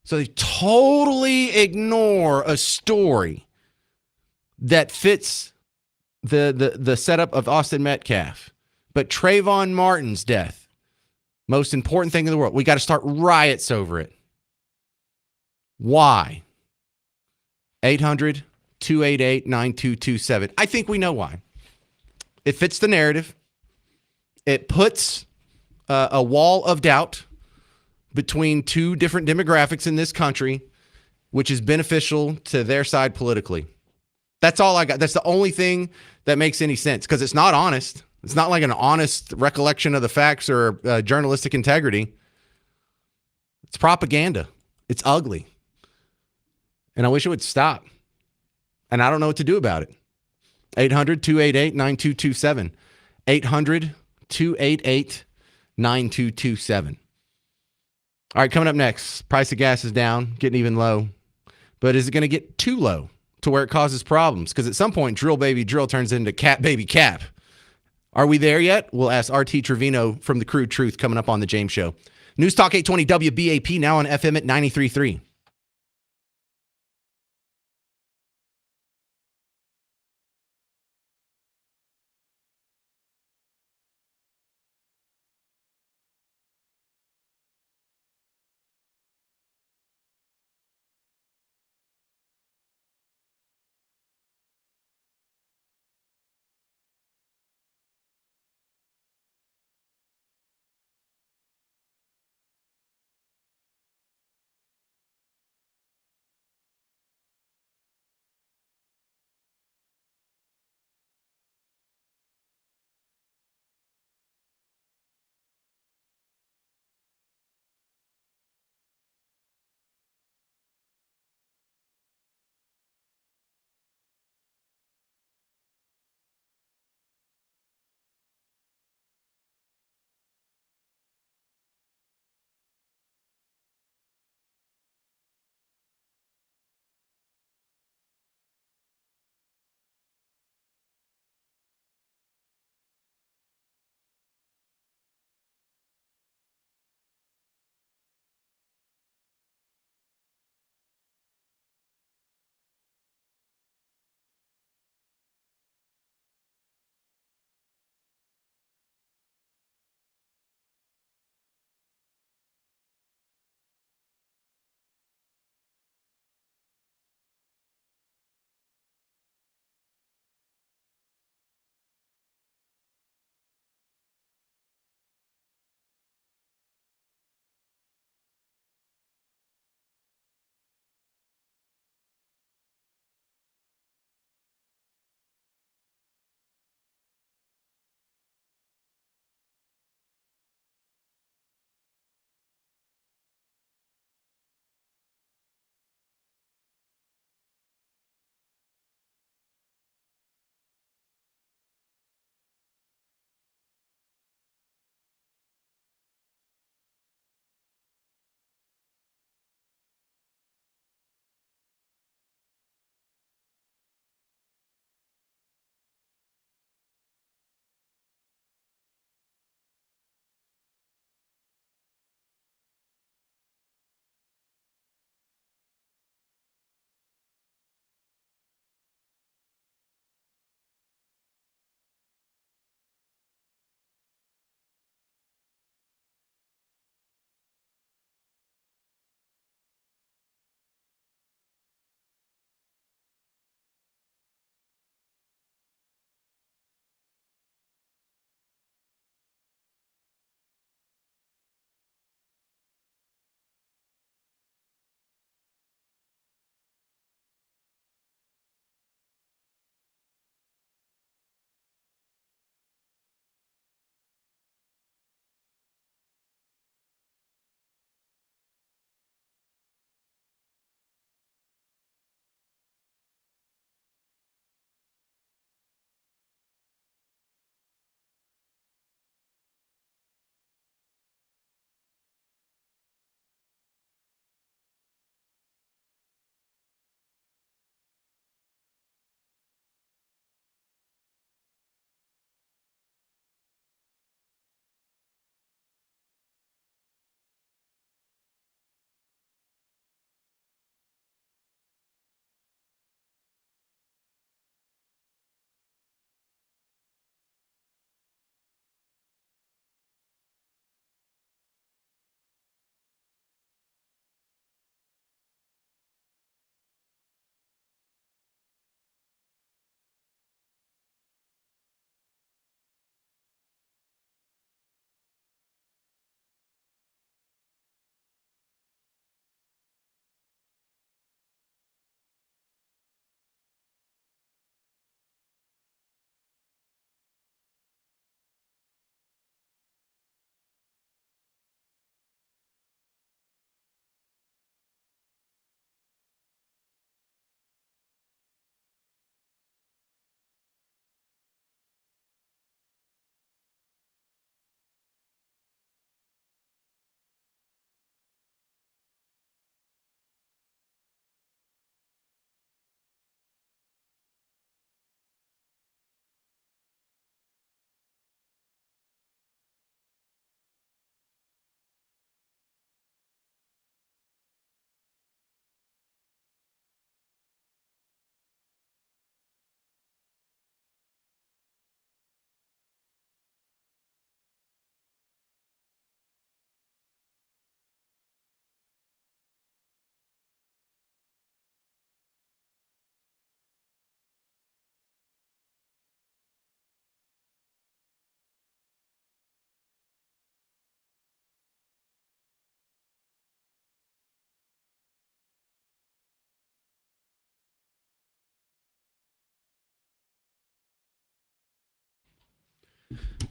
So they totally ignore a story that fits the setup of Austin Metcalf. But Trayvon Martin's death, most important thing in the world. We got to start riots over it. Why? 800-288-9227. I think we know why. It fits the narrative. It puts a wall of doubt between two different demographics in this country, which is beneficial to their side politically. That's all I got. That's the only thing that makes any sense because it's not honest. It's not like an honest recollection of the facts or journalistic integrity. It's propaganda. It's ugly. And I wish it would stop. And I don't know what to do about it. 800-288-9227. 800 288 9227. All right, coming up next, price of gas is down, getting even low. But is it going to get too low to where it causes problems? Because at some point, drill baby drill turns into cap baby cap. Are we there yet? We'll ask RT Trevino from the Crude Truth coming up on the James Show. News Talk 820 WBAP, now on FM at 93.3.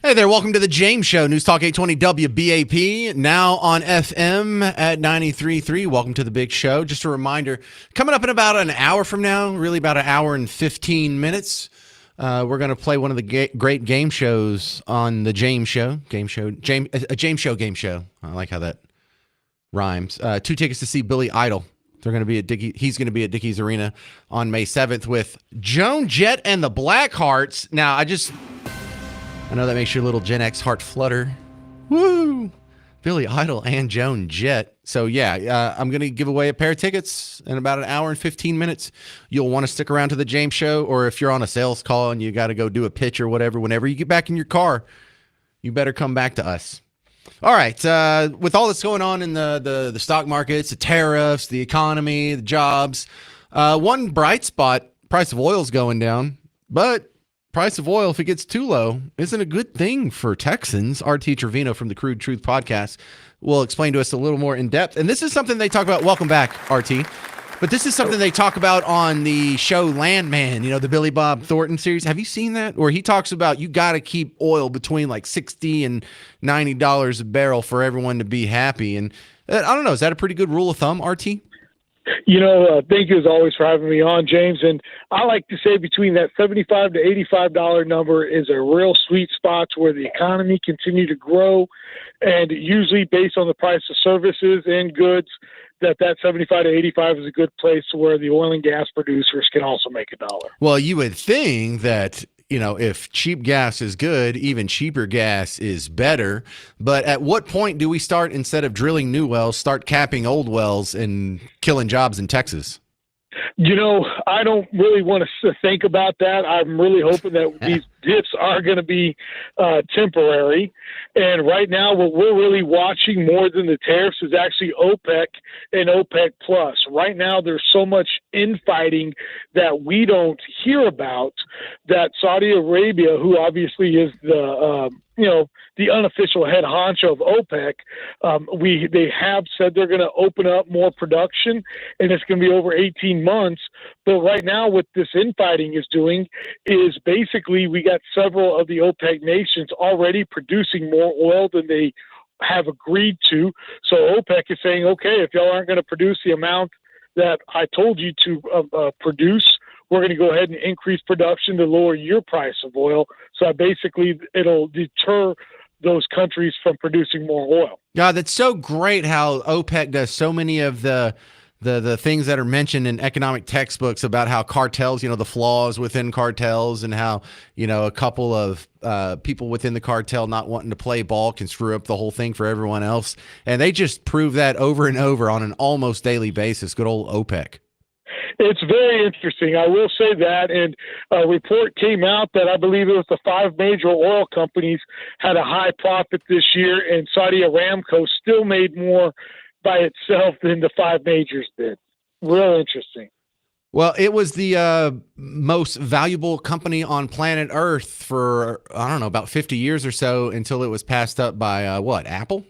Hey there, welcome to the James Show, News Talk 820 WBAP, now on FM at 93.3. Welcome to the big show. Just a reminder, coming up in about an hour from now, really about an hour and 15 minutes, we're going to play one of the great game shows on the James Show. A James Show game show. I like how that rhymes. 2 tickets to see Billy Idol. They're going to be at he's going to be at Dickies Arena on May 7th with Joan Jett and the Blackhearts. Now, I know that makes your little Gen X heart flutter. Woo! Billy Idol and Joan Jett. So, yeah, I'm going to give away a pair of tickets in about an hour and 15 minutes. You'll want to stick around to the James Show, or if you're on a sales call and you got to go do a pitch or whatever, whenever you get back in your car, you better come back to us. All right. With all that's going on in the stock markets, the tariffs, the economy, the jobs, one bright spot, price of oil is going down, but price of oil, if it gets too low, isn't a good thing for Texans. RT Trevino from the Crude Truth podcast will explain to us a little more in depth. And this is something they talk about. Welcome back, RT. But this is something they talk about on the show Landman, the Billy Bob Thornton series. Have you seen that? Where he talks about you got to keep oil between like $60 and $90 a barrel for everyone to be happy. And I don't know, is that a pretty good rule of thumb, RT? Thank you as always for having me on, James. And I like to say between that $75 to $85 number is a real sweet spot where the economy continue to grow, and usually based on the price of services and goods, that 75 to 85 is a good place where the oil and gas producers can also make a dollar. Well, you would think that if cheap gas is good, even cheaper gas is better. But at what point do we start, instead of drilling new wells, start capping old wells and killing jobs in Texas? I don't really want to think about that. I'm really hoping that these dips are going to be temporary. And right now, what we're really watching more than the tariffs is actually OPEC and OPEC Plus. Right now, there's so much infighting that we don't hear about, that Saudi Arabia, who obviously is the unofficial head honcho of OPEC, they have said they're going to open up more production, and it's going to be over 18 months. But right now, what this infighting is doing is basically we got several of the OPEC nations already producing more oil than they have agreed to. So OPEC is saying, okay, if y'all aren't going to produce the amount that I told you to produce, we're going to go ahead and increase production to lower your price of oil. So basically, it'll deter those countries from producing more oil. God, that's so great how OPEC does so many of the things that are mentioned in economic textbooks about how cartels, the flaws within cartels, and how, a couple of people within the cartel not wanting to play ball can screw up the whole thing for everyone else. And they just prove that over and over on an almost daily basis. Good old OPEC. It's very interesting. I will say that. And a report came out that I believe it was the 5 major oil companies had a high profit this year, and Saudi Aramco still made more by itself than the 5 majors did. Real interesting. Well, it was the most valuable company on planet Earth for, about 50 years or so, until it was passed up by, Apple?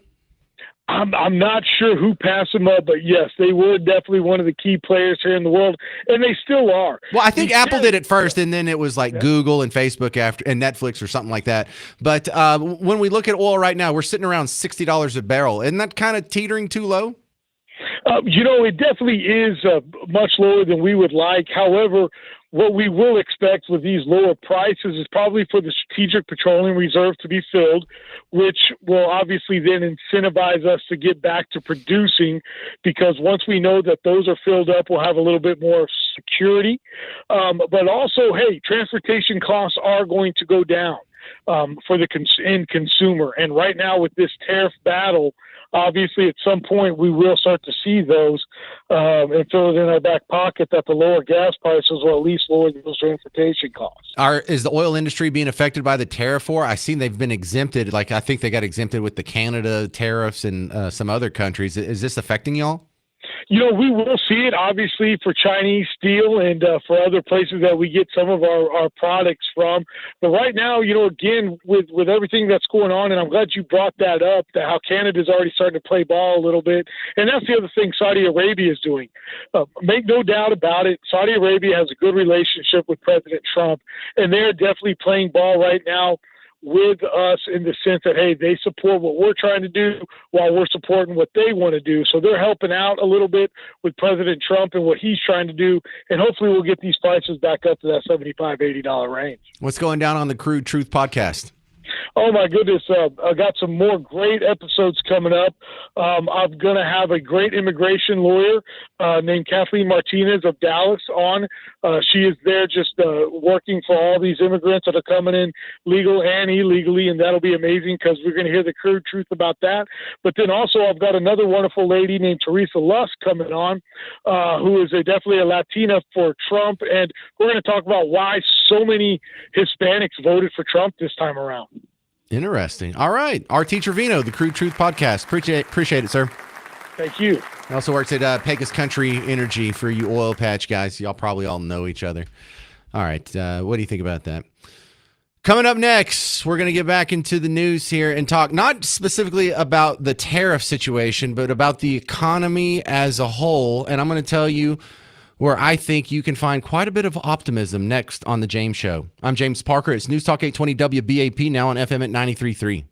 I'm not sure who passed them up, but yes, they were definitely one of the key players here in the world, and they still are. Well, I think Apple did it first, and then it was like Google and Facebook after, and Netflix or something like that. But when we look at oil right now, we're sitting around $60 a barrel. Isn't that kind of teetering too low? It definitely is much lower than we would like. However, what we will expect with these lower prices is probably for the Strategic Petroleum Reserve to be filled, which will obviously then incentivize us to get back to producing, because once we know that those are filled up, we'll have a little bit more security. But also, transportation costs are going to go down for the end consumer. And right now with this tariff battle, obviously, at some point, we will start to see those and throw it in our back pocket that the lower gas prices will at least lower those transportation costs. Is the oil industry being affected by the tariff war? I've seen they've been exempted. Like, I think they got exempted with the Canada tariffs and some other countries. Is this affecting y'all? We will see it, obviously, for Chinese steel and for other places that we get some of our products from. But right now, again, with everything that's going on, and I'm glad you brought that up, that how Canada's already starting to play ball a little bit. And that's the other thing Saudi Arabia is doing. Make no doubt about it, Saudi Arabia has a good relationship with President Trump, and they're definitely playing ball right now with us in the sense that, hey, they support what we're trying to do while we're supporting what they want to do. So they're helping out a little bit with President Trump and what he's trying to do. And hopefully we'll get these prices back up to that $75, $80 range. What's going down on the Crude Truth podcast? Oh, my goodness. I got some more great episodes coming up. I'm going to have a great immigration lawyer named Kathleen Martinez of Dallas on. She is there just working for all these immigrants that are coming in legal and illegally, and that'll be amazing because we're going to hear the crude truth about that. But then also I've got another wonderful lady named Teresa Lusk coming on, who is definitely a Latina for Trump, and we're going to talk about why so many Hispanics voted for Trump this time around. Interesting. All right. RT Trevino, the Crude Truth podcast. Appreciate it, sir. Thank you. He also works at Pecos Country Energy for you oil patch guys. Y'all probably all know each other. All right. What do you think about that? Coming up next, we're going to get back into the news here and talk not specifically about the tariff situation, but about the economy as a whole. And I'm going to tell you where I think you can find quite a bit of optimism next on The James Show. I'm James Parker. It's News Talk 820 WBAP, now on FM at 93.3.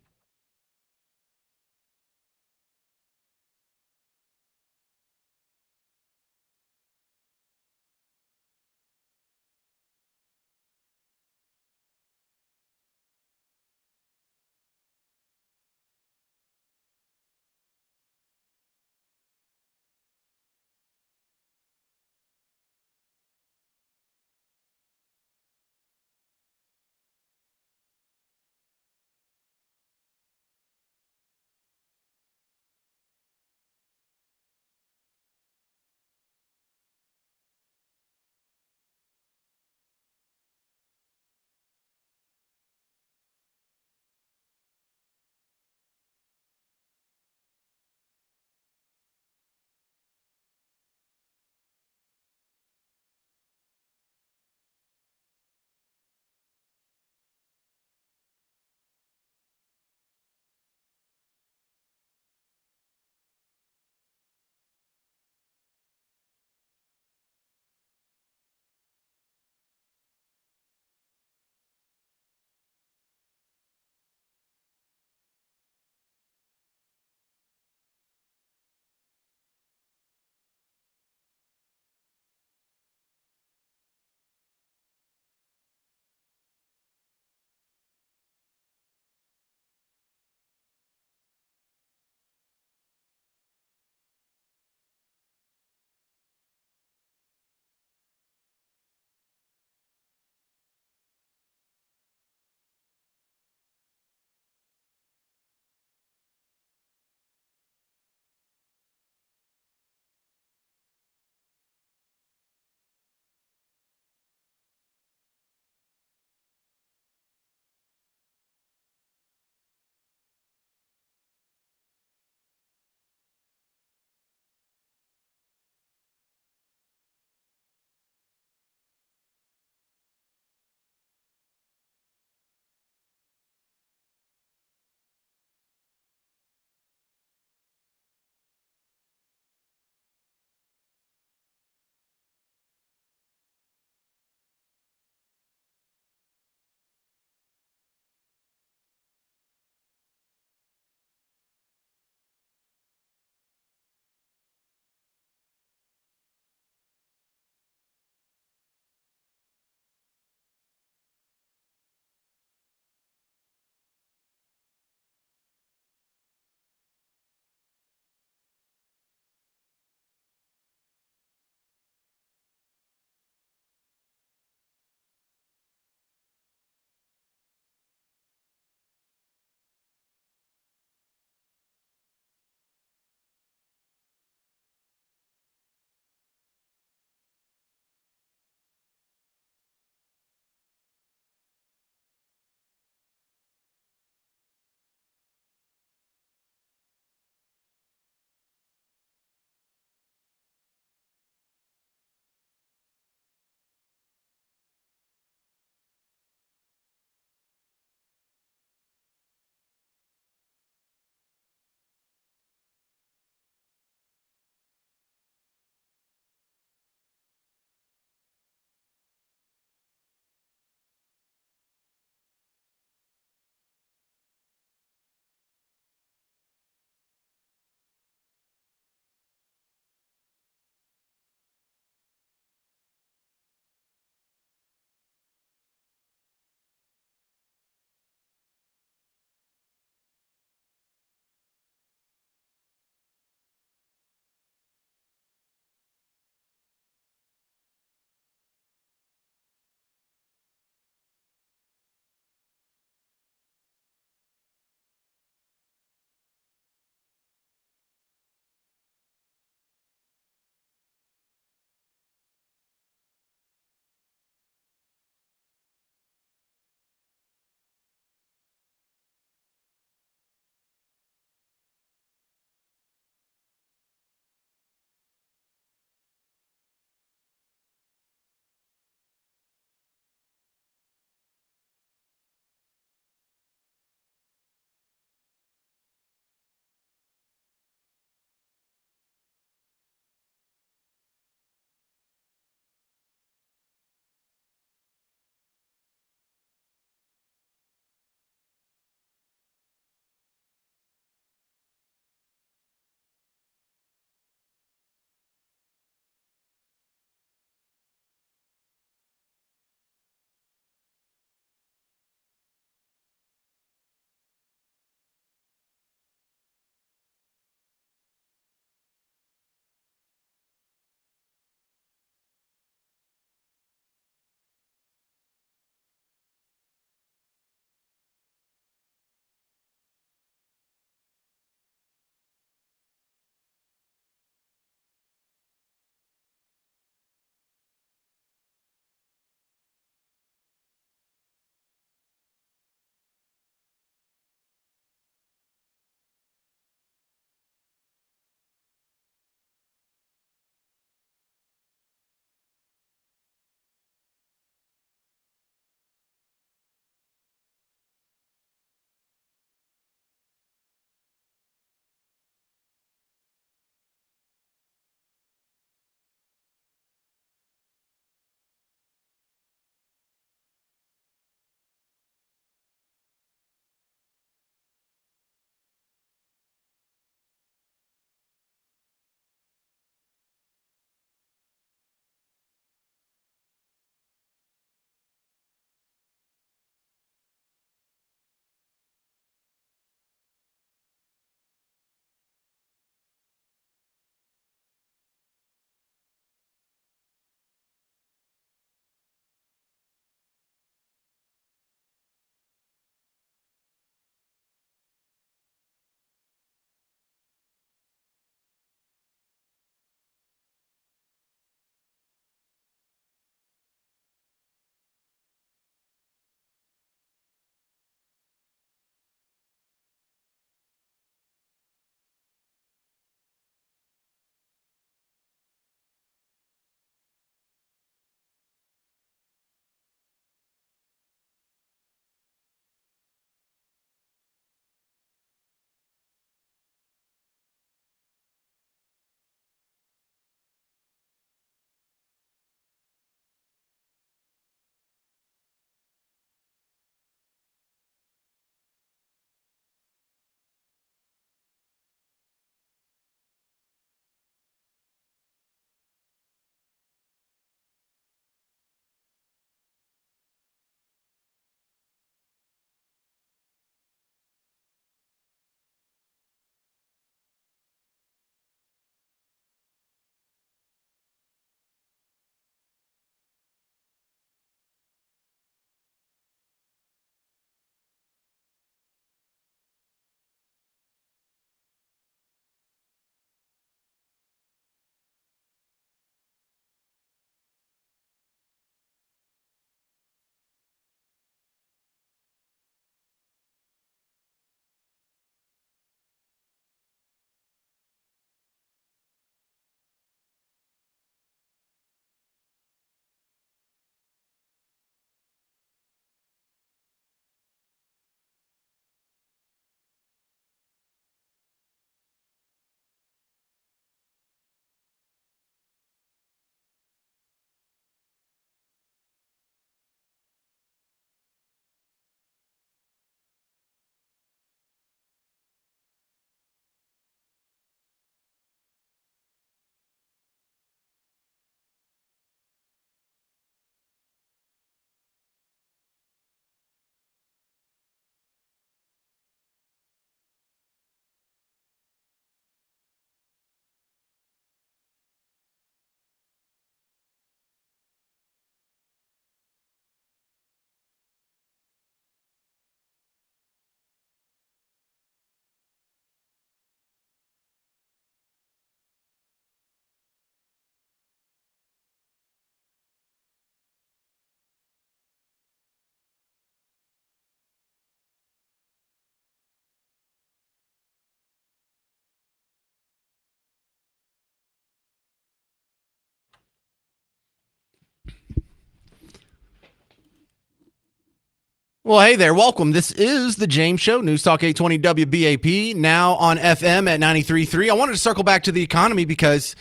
Well, hey there. Welcome. This is the James Show, News Talk 820 WBAP, now on FM at 93.3. I wanted to circle back to the economy because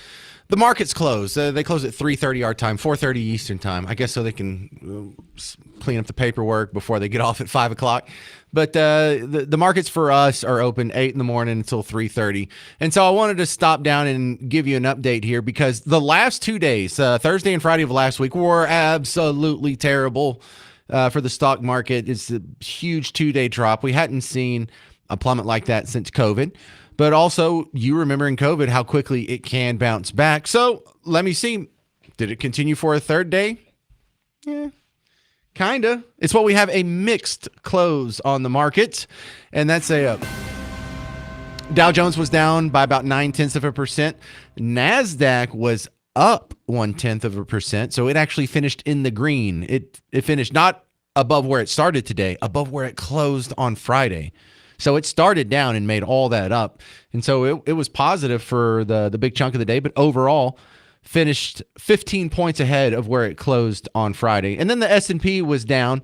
the market's closed. They close at 3:30 our time, 4:30 Eastern time, I guess, so they can clean up the paperwork before they get off at 5 o'clock. But the markets for us are open 8 in the morning until 3:30. And so I wanted to stop down and give you an update here because the last 2 days, Thursday and Friday of last week, were absolutely terrible. For the stock market. It's a huge 2-day drop. We hadn't seen a plummet like that since COVID, but also you remember in COVID how quickly it can bounce back. So let me see. Did it continue for a third day? Yeah, kind of. It's what we have, a mixed close on the market, and that's a Dow Jones was down by about 0.9%. NASDAQ was up 0.1%. So it actually finished in the green. It finished not above where it started today, above where it closed on Friday. So it started down and made all that up. And so it was positive for the big chunk of the day, but overall finished 15 points ahead of where it closed on Friday. And then the S&P was down,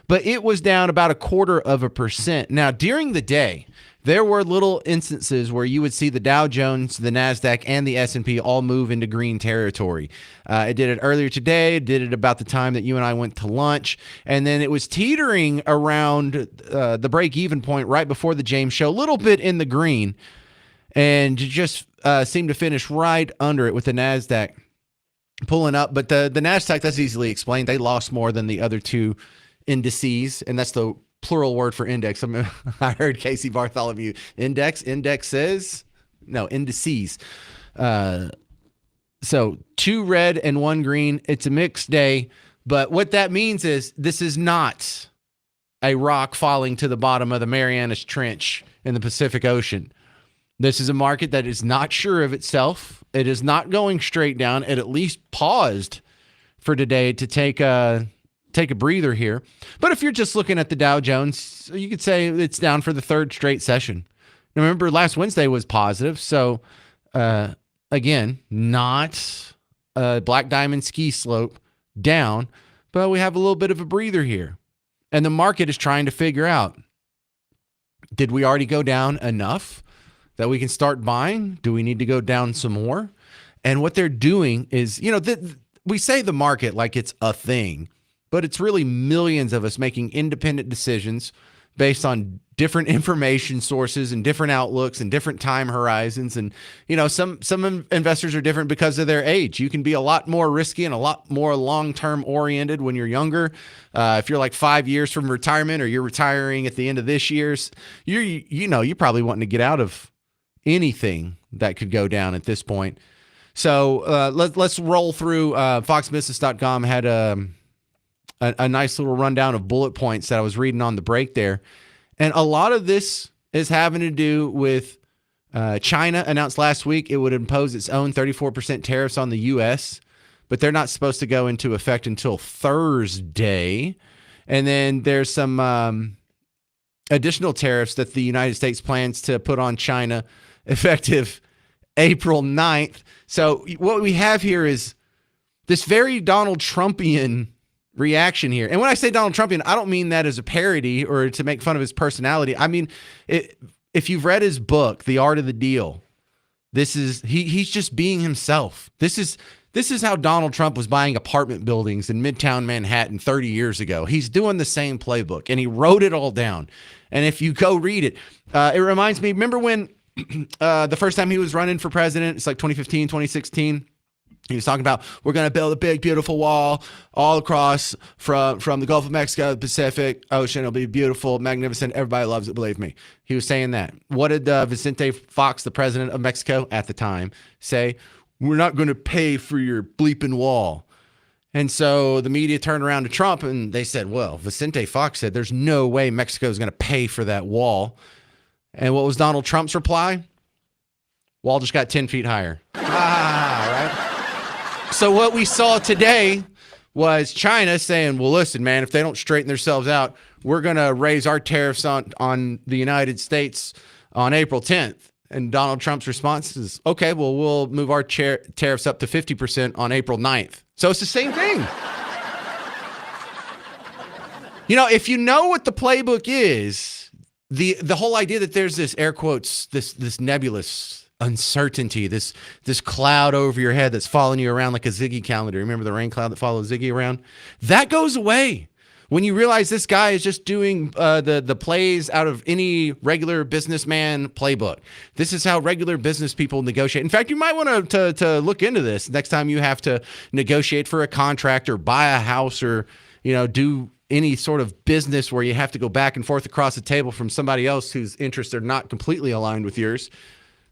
but it was down about 0.25%. Now, during the day, there were little instances where you would see the Dow Jones, the NASDAQ, and the S&P all move into green territory. It did it earlier today. It did it about the time that you and I went to lunch. And then it was teetering around the break-even point right before the James Show, a little bit in the green, and just seemed to finish right under it with the NASDAQ pulling up. But the NASDAQ, that's easily explained. They lost more than the other two indices, and that's the plural word for index. I heard Casey Bartholomew. Indexes? No, indices. So 2 red and 1 green. It's a mixed day. But what that means is this is not a rock falling to the bottom of the Marianas Trench in the Pacific Ocean. This is a market that is not sure of itself. It is not going straight down. It at least paused for today to take a breather here. But if you're just looking at the Dow Jones, you could say it's down for the third straight session. Now, remember, last Wednesday was positive. So, again, not a black diamond ski slope down, but we have a little bit of a breather here. And the market is trying to figure out, did we already go down enough that we can start buying? Do we need to go down some more? And what they're doing is, we say the market like it's a thing, but it's really millions of us making independent decisions based on different information sources and different outlooks and different time horizons. And, some investors are different because of their age. You can be a lot more risky and a lot more long-term oriented when you're younger. If you're like 5 years from retirement or you're retiring at the end of this year's, you're probably wanting to get out of anything that could go down at this point. So let's roll through. FoxBusiness.com had a nice little rundown of bullet points that I was reading on the break there. And a lot of this is having to do with China announced last week it would impose its own 34% tariffs on the U.S., but they're not supposed to go into effect until Thursday. And then there's some additional tariffs that the United States plans to put on China effective April 9th. So what we have here is this very Donald Trumpian reaction here. And when I say Donald Trumpian, I don't mean that as a parody or to make fun of his personality. I mean, if you've read his book, The Art of the Deal, he's just being himself. This is how Donald Trump was buying apartment buildings in Midtown Manhattan 30 years ago. He's doing the same playbook, and he wrote it all down. And if you go read it, it reminds me, remember when the first time he was running for president, it's like 2015, 2016, he was talking about, we're going to build a big, beautiful wall all across from the Gulf of Mexico, the Pacific Ocean. It'll be beautiful, magnificent. Everybody loves it, believe me. He was saying that. What did Vicente Fox, the president of Mexico at the time, say? We're not going to pay for your bleeping wall. And so the media turned around to Trump and they said, well, Vicente Fox said there's no way Mexico is going to pay for that wall. And what was Donald Trump's reply? Wall just got 10 feet higher. Right? So what we saw today was China saying, well, listen, man, if they don't straighten themselves out, we're going to raise our tariffs on the United States on April 10th. And Donald Trump's response is, okay, well, we'll move our tariffs up to 50% on April 9th. So it's the same thing. If you know what the playbook is, the whole idea that there's this air quotes, this nebulous uncertainty, this cloud over your head that's following you around like a Ziggy calendar. Remember the rain cloud that follows Ziggy around? That goes away when you realize this guy is just doing the plays out of any regular businessman playbook. This is how regular business people negotiate. In fact, you might want to look into this next time you have to negotiate for a contract or buy a house or do any sort of business where you have to go back and forth across the table from somebody else whose interests are not completely aligned with yours.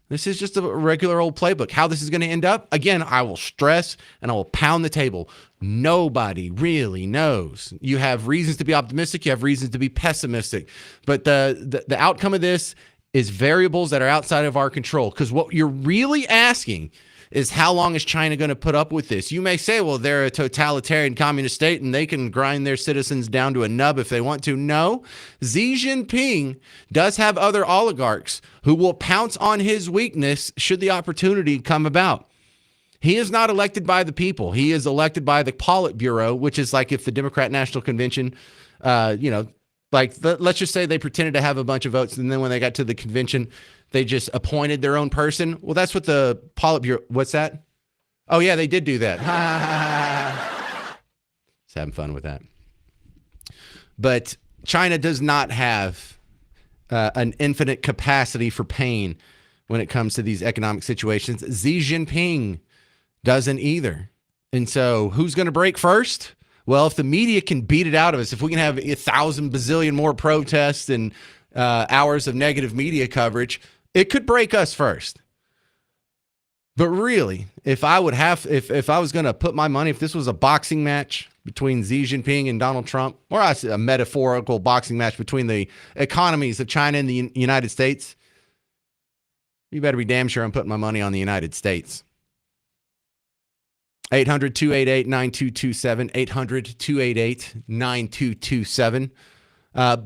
This is just a regular old playbook. How this is going to end up, again, I will stress and I will pound the table. Nobody really knows. You have reasons to be optimistic. You have reasons to be pessimistic. But the outcome of this is variables that are outside of our control. Because what you're really asking is how long is China going to put up with this? You may say, well, they're a totalitarian communist state and they can grind their citizens down to a nub if they want to. No, Xi Jinping does have other oligarchs who will pounce on his weakness should the opportunity come about. He is not elected by the people. He is elected by the Politburo, which is like if the Democrat National Convention, let's just say they pretended to have a bunch of votes, and then when they got to the convention, they just appointed their own person. Well, that's what the Politburo, what's that? Oh, yeah, they did do that. Just having fun with that. But China does not have an infinite capacity for pain when it comes to these economic situations. Xi Jinping doesn't either. And so who's going to break first? Well, if the media can beat it out of us, if we can have 1,000 bazillion more protests and hours of negative media coverage, it could break us first. But really, if I was going to put my money, if this was a boxing match between Xi Jinping and Donald Trump, or a metaphorical boxing match between the economies of China and the United States, you better be damn sure I'm putting my money on the United States. 800-288-9227, 800-288-9227.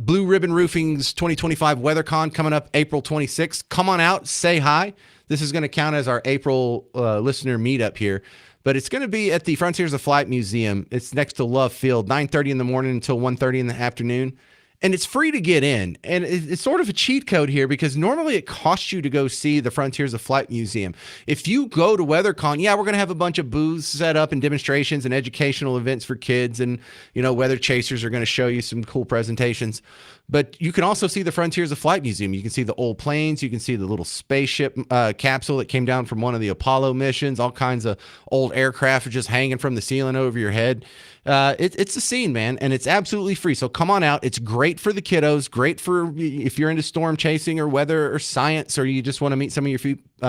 Blue Ribbon Roofing's 2025 WeatherCon coming up April 26th. Come on out, say hi. This is going to count as our April listener meetup here, but it's going to be at the Frontiers of Flight Museum. It's next to Love Field, 9:30 in the morning until 1:30 in the afternoon. And it's free to get in. And it's sort of a cheat code here because normally it costs you to go see the Frontiers of Flight Museum. If you go to WeatherCon, yeah, we're going to have a bunch of booths set up and demonstrations and educational events for kids. And, Weather Chasers are going to show you some cool presentations. But you can also see the Frontiers of Flight Museum. You can see the old planes. You can see the little spaceship capsule that came down from one of the Apollo missions. All kinds of old aircraft are just hanging from the ceiling over your head. It's a scene, man, and it's absolutely free. So come on out. It's great for the kiddos, great for if you're into storm chasing or weather or science, or you just want to meet some of your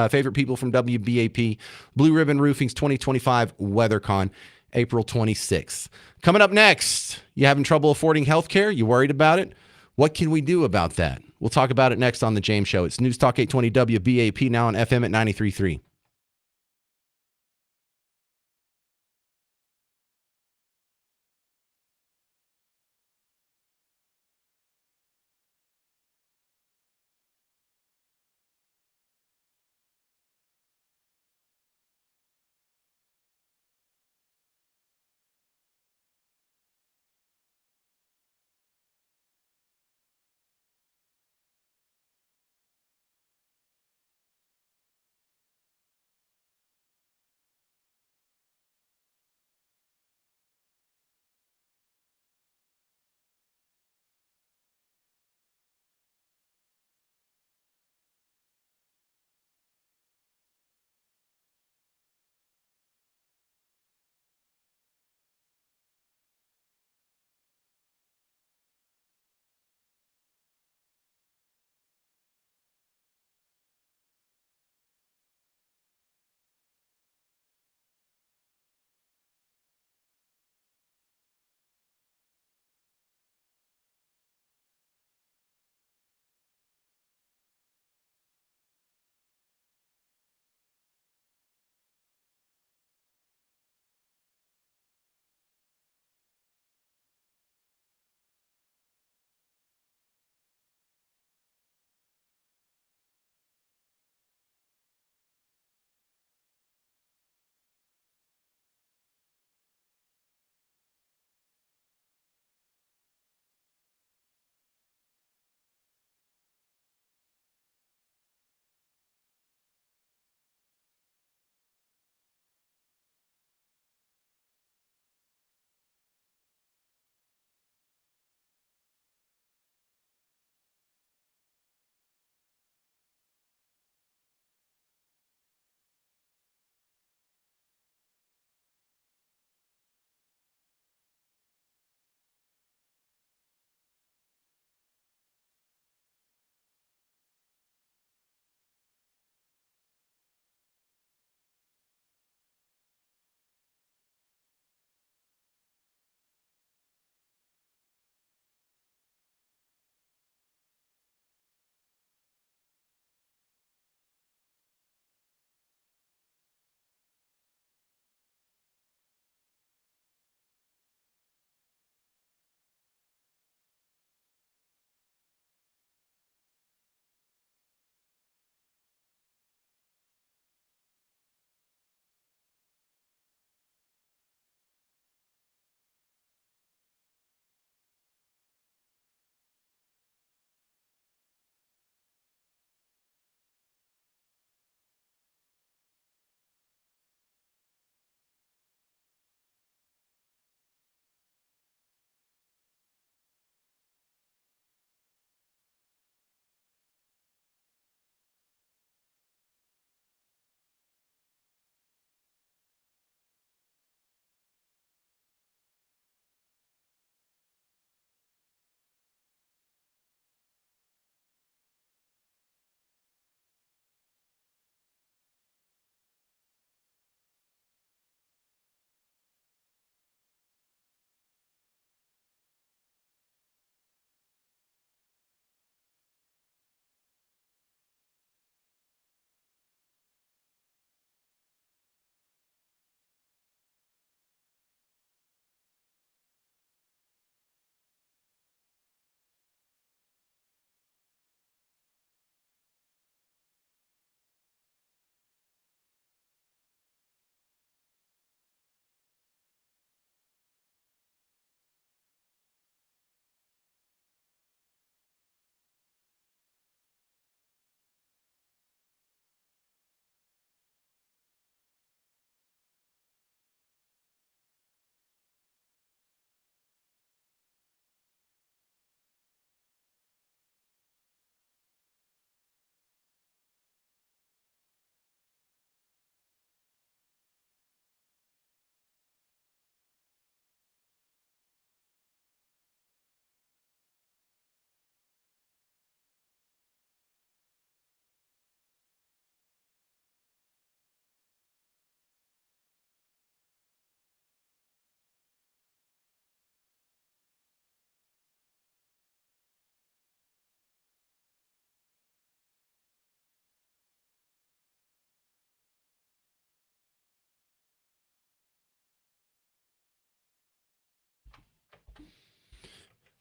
favorite people from WBAP. Blue Ribbon Roofing's 2025 WeatherCon, April 26th. Coming up next, you having trouble affording health care? You worried about it? What can we do about that? We'll talk about it next on The James Show. It's News Talk 820 WBAP, now on FM at 93.3.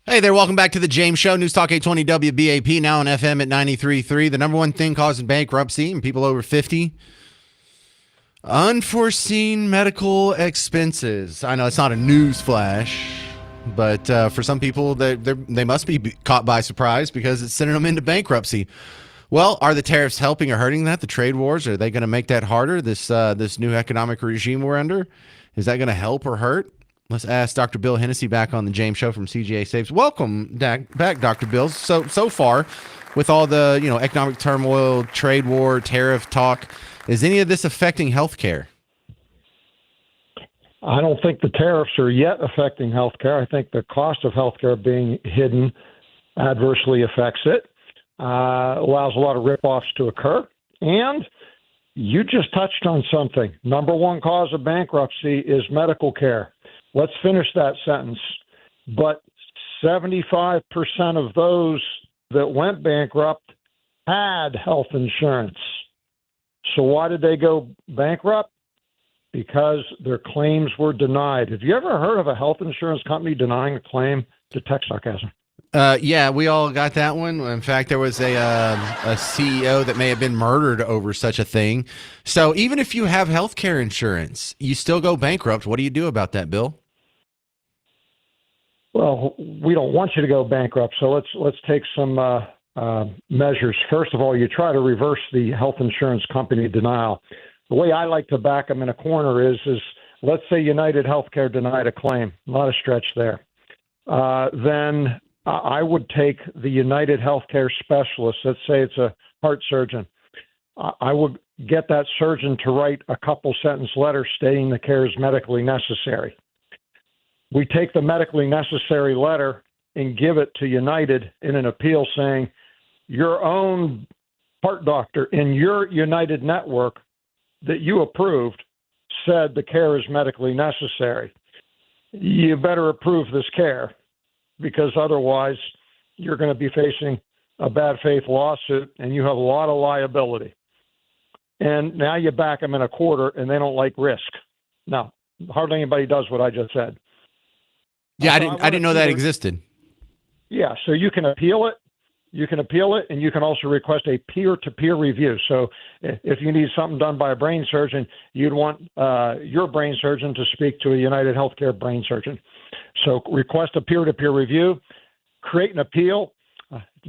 Hey there, welcome back to the James Show. News Talk 820 WBAP, now on FM at 93.3. The number one thing causing bankruptcy and people over 50, unforeseen medical expenses. I know it's not a news flash, but for some people, they must be caught by surprise because it's sending them into bankruptcy. Well, are the tariffs helping or hurting that? The trade wars, are they going to make that harder? This new economic regime we're under, is that going to help or hurt? Let's ask Dr. Bill Hennessy back on the James Show from CGA Saves. Welcome back, Dr. Bill. So far, with all the economic turmoil, trade war, tariff talk, is any of this affecting healthcare? I don't think the tariffs are yet affecting healthcare. I think the cost of healthcare being hidden adversely affects it, allows a lot of rip-offs to occur. And you just touched on something. Number one cause of bankruptcy is medical care. Let's finish that sentence. But 75% of those that went bankrupt had health insurance. So why did they go bankrupt? Because their claims were denied. Have you ever heard of a health insurance company denying a claim? Detect sarcasm. Yeah, we all got that one. In fact, there was a CEO that may have been murdered over such a thing. So even if you have health care insurance, you still go bankrupt. What do you do about that, Bill? Well, we don't want you to go bankrupt, so let's take some measures. First of all, you try to reverse the health insurance company denial. The way I like to back them in a corner is let's say United Healthcare denied a claim. Not a stretch there. Then I would take the United Healthcare specialist. Let's say it's a heart surgeon. I would get that surgeon to write a couple sentence letter stating the care is medically necessary. We take the medically necessary letter and give it to United in an appeal saying your own heart doctor in your United network that you approved said the care is medically necessary. You better approve this care because otherwise you're going to be facing a bad faith lawsuit and you have a lot of liability. And now you back them in a quarter and they don't like risk. Now, hardly anybody does what I just said. Yeah, I didn't know that existed. Yeah, so you can appeal it. You can appeal it, and you can also request a peer-to-peer review. So if you need something done by a brain surgeon, you'd want your brain surgeon to speak to a United Healthcare brain surgeon. So request a peer-to-peer review, create an appeal,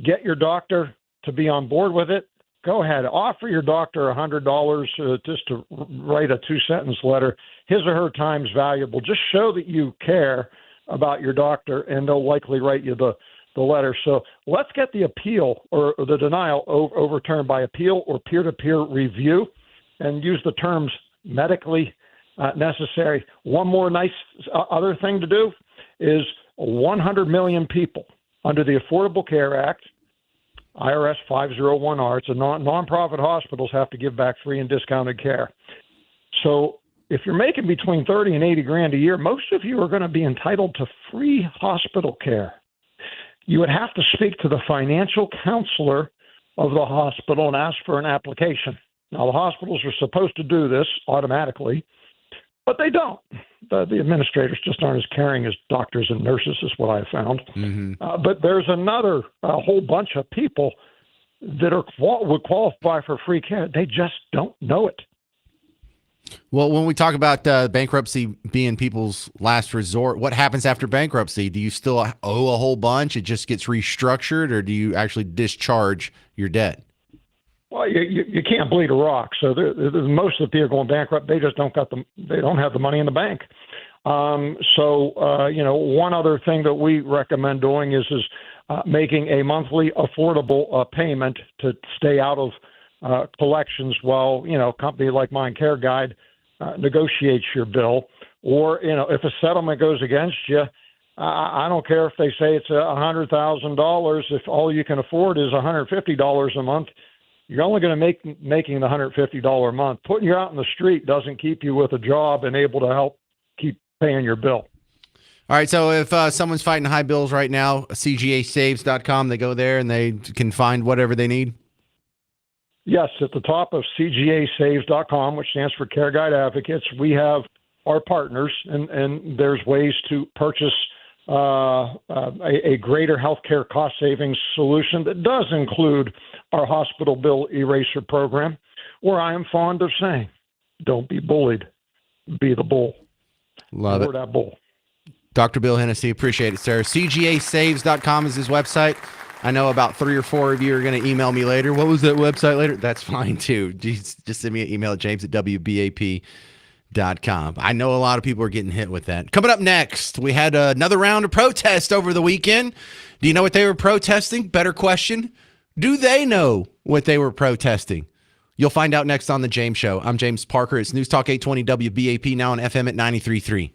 get your doctor to be on board with it. Go ahead. Offer your doctor $100 just to write a 2-sentence letter. His or her time's valuable. Just show that you care about your doctor, and they'll likely write you the letter. So let's get the appeal or the denial overturned by appeal or peer-to-peer review and use the terms medically necessary. One more nice other thing to do is 100 million people under the Affordable Care Act, IRS 501R. It's a nonprofit hospitals have to give back free and discounted care. So if you're making between 30 and 80 grand a year, most of you are going to be entitled to free hospital care. You would have to speak to the financial counselor of the hospital and ask for an application. Now, the hospitals are supposed to do this automatically, but they don't. The administrators just aren't as caring as doctors and nurses is what I found. Mm-hmm. But there's a whole bunch of people that would qualify for free care. They just don't know it. Well, when we talk about bankruptcy being people's last resort, what happens after bankruptcy? Do you still owe a whole bunch? It just gets restructured, or do you actually discharge your debt? Well, you can't bleed a rock. So most of the people going bankrupt, they just don't have the money in the bank. One other thing that we recommend doing is making a monthly affordable payment to stay out of collections while, a company like Mine Care Guide negotiates your bill. Or, if a settlement goes against you, I don't care if they say it's $100,000. If all you can afford is $150 a month, you're only going to making the $150 a month. Putting you out in the street doesn't keep you with a job and able to help keep paying your bill. All right, so if someone's fighting high bills right now, CGASaves.com, they go there and they can find whatever they need? Yes, at the top of CGASaves.com, which stands for Care Guide Advocates, we have our partners, and there's ways to purchase a greater healthcare cost savings solution that does include our hospital bill eraser program, where I am fond of saying, don't be bullied, be the bull. Love We're it. that bull. Dr. Bill Hennessy, appreciate it, sir. CGAsaves.com is his website. I know about 3 or 4 of you are going to email me later. What was that website later? That's fine, too. Just send me an email at james@wbap.com. I know a lot of people are getting hit with that. Coming up next, we had another round of protest over the weekend. Do you know what they were protesting? Better question. Do they know what they were protesting? You'll find out next on The James Show. I'm James Parker. It's News Talk 820 WBAP, now on FM at 93.3.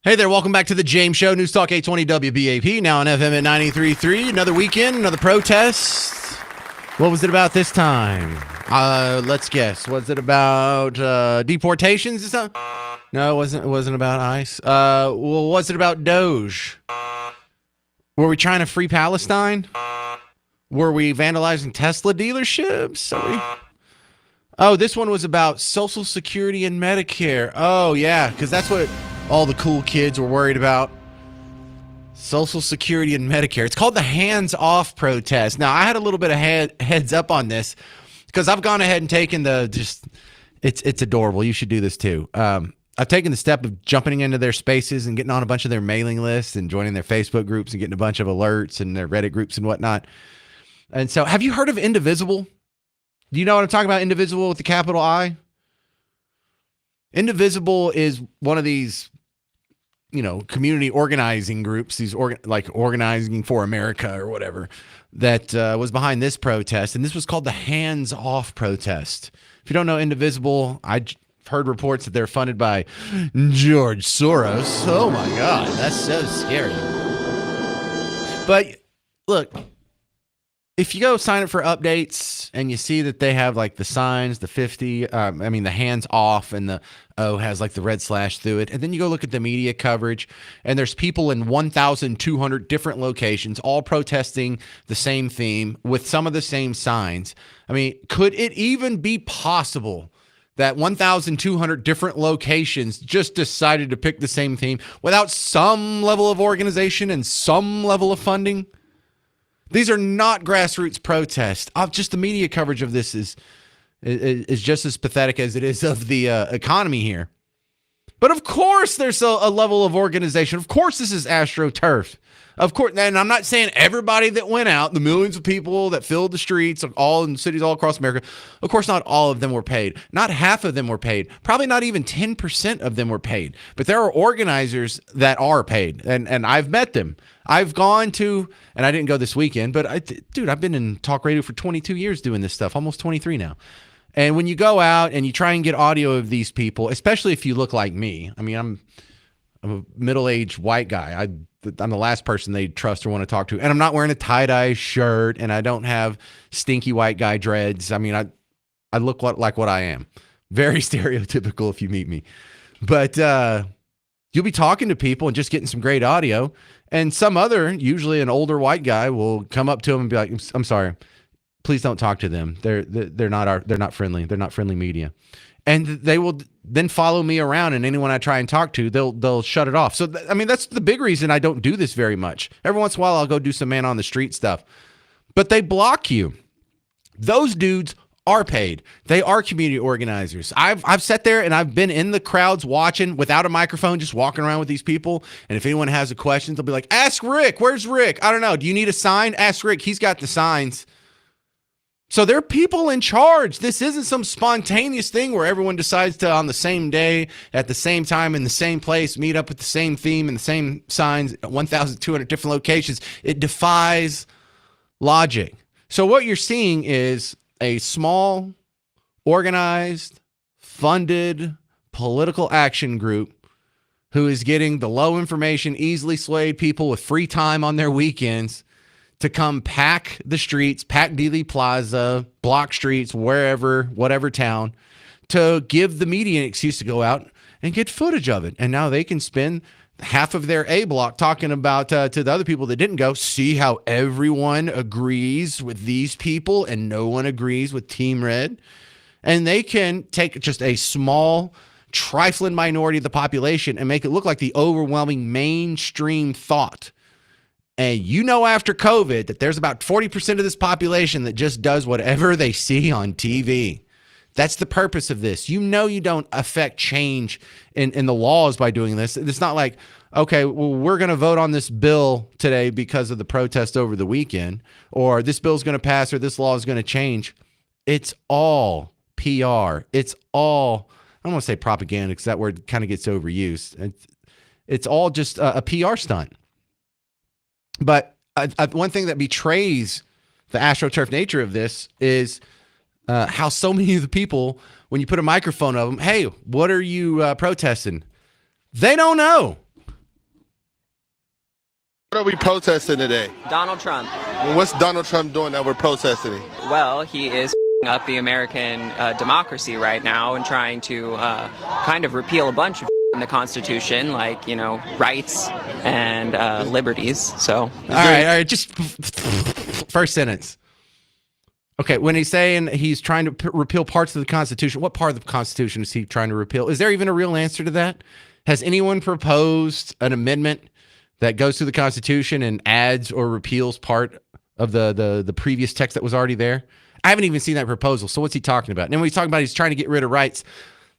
Hey there, welcome back to the James Show, News Talk 820 WBAP, now on FM at 93.3. Another weekend, another protest. What was it about this time? Let's guess. Was it about deportations or something? No, it wasn't about ICE. Well, was it about Doge? Were we trying to free Palestine? Were we vandalizing Tesla dealerships? Oh, this one was about Social Security and Medicare. Oh, yeah, because that's what all the cool kids were worried about. Social Security and Medicare. It's called the Hands Off protest. Now, I had a little bit of heads up on this because I've gone ahead and taken it's adorable. You should do this too. I've taken the step of jumping into their spaces and getting on a bunch of their mailing lists and joining their Facebook groups and getting a bunch of alerts and their Reddit groups and whatnot. And so, have you heard of Indivisible? Do you know what I'm talking about? Indivisible with the capital I? Indivisible is one of these, community organizing groups, these Organizing for America or whatever, that was behind this protest. And this was called the Hands Off protest. If you don't know Indivisible, I've heard reports that they're funded by George Soros. Oh my God, that's so scary. But look, if you go sign up for updates and you see that they have like the signs, the 50, the hands off, and the O has like the red slash through it. And then you go look at the media coverage and there's people in 1,200 different locations, all protesting the same theme with some of the same signs. I mean, could it even be possible that 1,200 different locations just decided to pick the same theme without some level of organization and some level of funding? These are not grassroots protests. Just the media coverage of this is just as pathetic as it is of the economy here. But of course there's a level of organization. Of course this is AstroTurf. Of course, and I'm not saying everybody that went out, the millions of people that filled the streets, all in cities all across America, of course not all of them were paid. Not half of them were paid. Probably not even 10% of them were paid. But there are organizers that are paid, and I've met them. I've gone to, and I didn't go this weekend, but I've been in talk radio for 22 years doing this stuff, almost 23 now. And when you go out and you try and get audio of these people, especially if you look like me, I mean, I'm a middle-aged white guy. I'm the last person they trust or want to talk to. And I'm not wearing a tie-dye shirt, and I don't have stinky white guy dreads. I mean, I look like what I am. Very stereotypical if you meet me. But you'll be talking to people and just getting some great audio. And some other, usually an older white guy, will come up to them and be like, "I'm sorry, please don't talk to them. They're not friendly. They're not friendly media." And they will then follow me around, and anyone I try and talk to, they'll shut it off. So, that's the big reason I don't do this very much. Every once in a while, I'll go do some man on the street stuff. But they block you. Those dudes are paid. They are community organizers. I've sat there and I've been in the crowds watching without a microphone, just walking around with these people. And if anyone has a question, they'll be like, "Ask Rick. Where's Rick? I don't know. Do you need a sign? Ask Rick. He's got the signs." So there are people in charge. This isn't some spontaneous thing where everyone decides to, on the same day, at the same time, in the same place, meet up with the same theme and the same signs at 1,200 different locations. It defies logic. So what you're seeing is a small, organized, funded political action group who is getting the low information, easily swayed people with free time on their weekends to come pack the streets, pack Dealey Plaza, block streets, wherever, whatever town, to give the media an excuse to go out and get footage of it. And now they can spend half of their A block talking about to the other people that didn't go, see how everyone agrees with these people and no one agrees with Team Red. And they can take just a small, trifling minority of the population and make it look like the overwhelming mainstream thought. And after COVID that there's about 40% of this population that just does whatever they see on TV. That's the purpose of this. You don't affect change in the laws by doing this. It's not like, okay, well, we're going to vote on this bill today because of the protest over the weekend, or this bill's going to pass, or this law is going to change. It's all PR. It's all, I don't want to say propaganda because that word kind of gets overused. It's all just a PR stunt. But one thing that betrays the AstroTurf nature of this is how so many of the people, when you put a microphone of them, "Hey, what are you protesting?" They don't know. What are we protesting today? Donald Trump. Well, what's Donald Trump doing that we're protesting? Well, he is up the American democracy right now and trying to kind of repeal a bunch of in the Constitution, like, rights and liberties. So, all right, just first sentence. Okay, when he's saying he's trying to repeal parts of the Constitution, what part of the Constitution is he trying to repeal? Is there even a real answer to that? Has anyone proposed an amendment that goes through the Constitution and adds or repeals part of the previous text that was already there? I haven't even seen that proposal. So what's he talking about? And then when he's talking about he's trying to get rid of rights,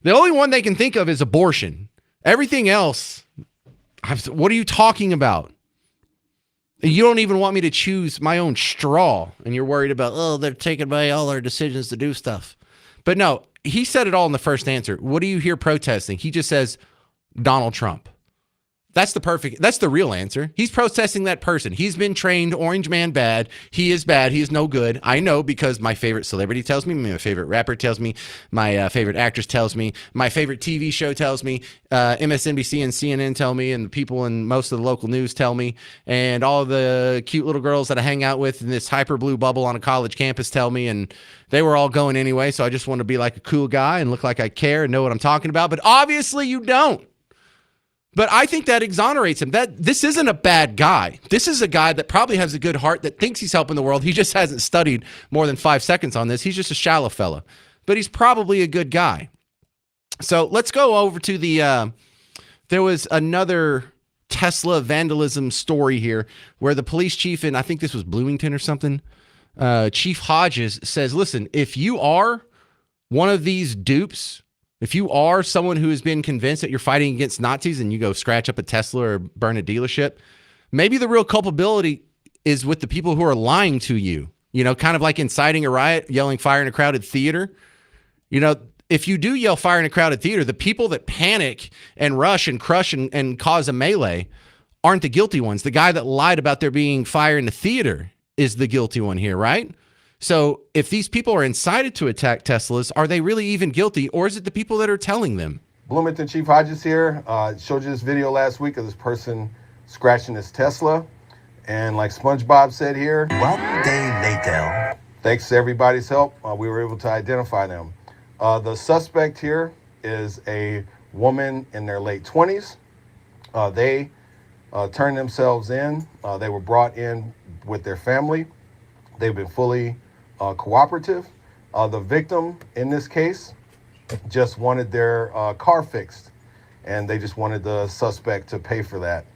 the only one they can think of is abortion. Everything else, what are you talking about? You don't even want me to choose my own straw, and you're worried about, they're taking away all our decisions to do stuff. But no, he said it all in the first answer. What do you hear protesting? He just says Donald Trump. That's the real answer. He's protesting that person. He's been trained orange man bad. He is bad. He is no good. I know because my favorite celebrity tells me, my favorite rapper tells me, my favorite actress tells me, my favorite TV show tells me, MSNBC and CNN tell me, and people in most of the local news tell me, and all the cute little girls that I hang out with in this hyper blue bubble on a college campus tell me, and they were all going anyway, so I just want to be like a cool guy and look like I care and know what I'm talking about. But obviously you don't. But I think that exonerates him. This isn't a bad guy. This is a guy that probably has a good heart, that thinks he's helping the world. He just hasn't studied more than 5 seconds on this. He's just a shallow fella. But he's probably a good guy. So let's go over to there was another Tesla vandalism story here where the police chief in, I think this was Bloomington or something, Chief Hodges says, listen, if you are one of these dupes, if you are someone who has been convinced that you're fighting against Nazis and you go scratch up a Tesla or burn a dealership, maybe the real culpability is with the people who are lying to you, kind of like inciting a riot, yelling fire in a crowded theater. If you do yell fire in a crowded theater, the people that panic and rush and crush and cause a melee aren't the guilty ones. The guy that lied about there being fire in the theater is the guilty one here, right? So if these people are incited to attack Teslas, are they really even guilty, or is it the people that are telling them? Bloomington Chief Hodges here. Showed you this video last week of this person scratching his Tesla. And like SpongeBob said here, one day later, thanks to everybody's help, we were able to identify them. The suspect here is a woman in their late 20s. They turned themselves in. They were brought in with their family. They've been fully cooperative. The victim in this case just wanted their car fixed, and they just wanted the suspect to pay for that.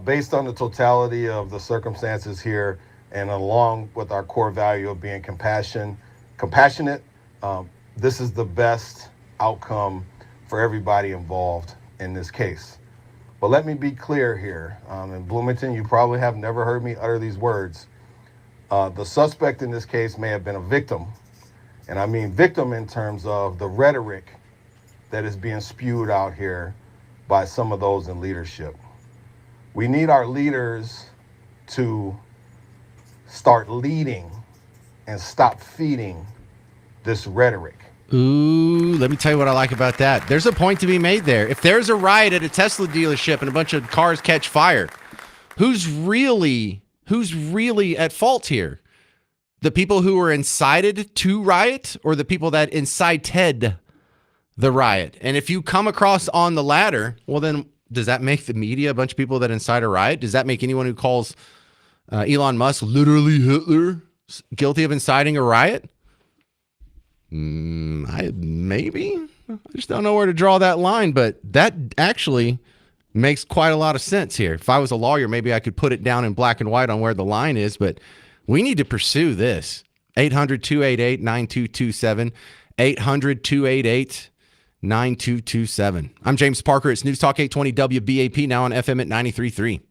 Based on the totality of the circumstances here, and along with our core value of being compassionate, this is the best outcome for everybody involved in this case. But let me be clear here. In Bloomington, you probably have never heard me utter these words. The suspect in this case may have been a victim, and I mean victim in terms of the rhetoric that is being spewed out here by some of those in leadership. We need our leaders to start leading and stop feeding this rhetoric. Ooh, let me tell you what I like about that. There's a point to be made there. If there's a riot at a Tesla dealership and a bunch of cars catch fire, who's really at fault here? The people who were incited to riot, or the people that incited the riot? And if you come across on the latter, well then, does that make the media a bunch of people that incite a riot? Does that make anyone who calls Elon Musk literally Hitler guilty of inciting a riot? Maybe. I just don't know where to draw that line, but that actually makes quite a lot of sense here. If I was a lawyer, maybe I could put it down in black and white on where the line is, but we need to pursue this. 800-288-9227. 800-288-9227. I'm James Parker. It's News Talk 820 WBAP, now on FM at 93.3.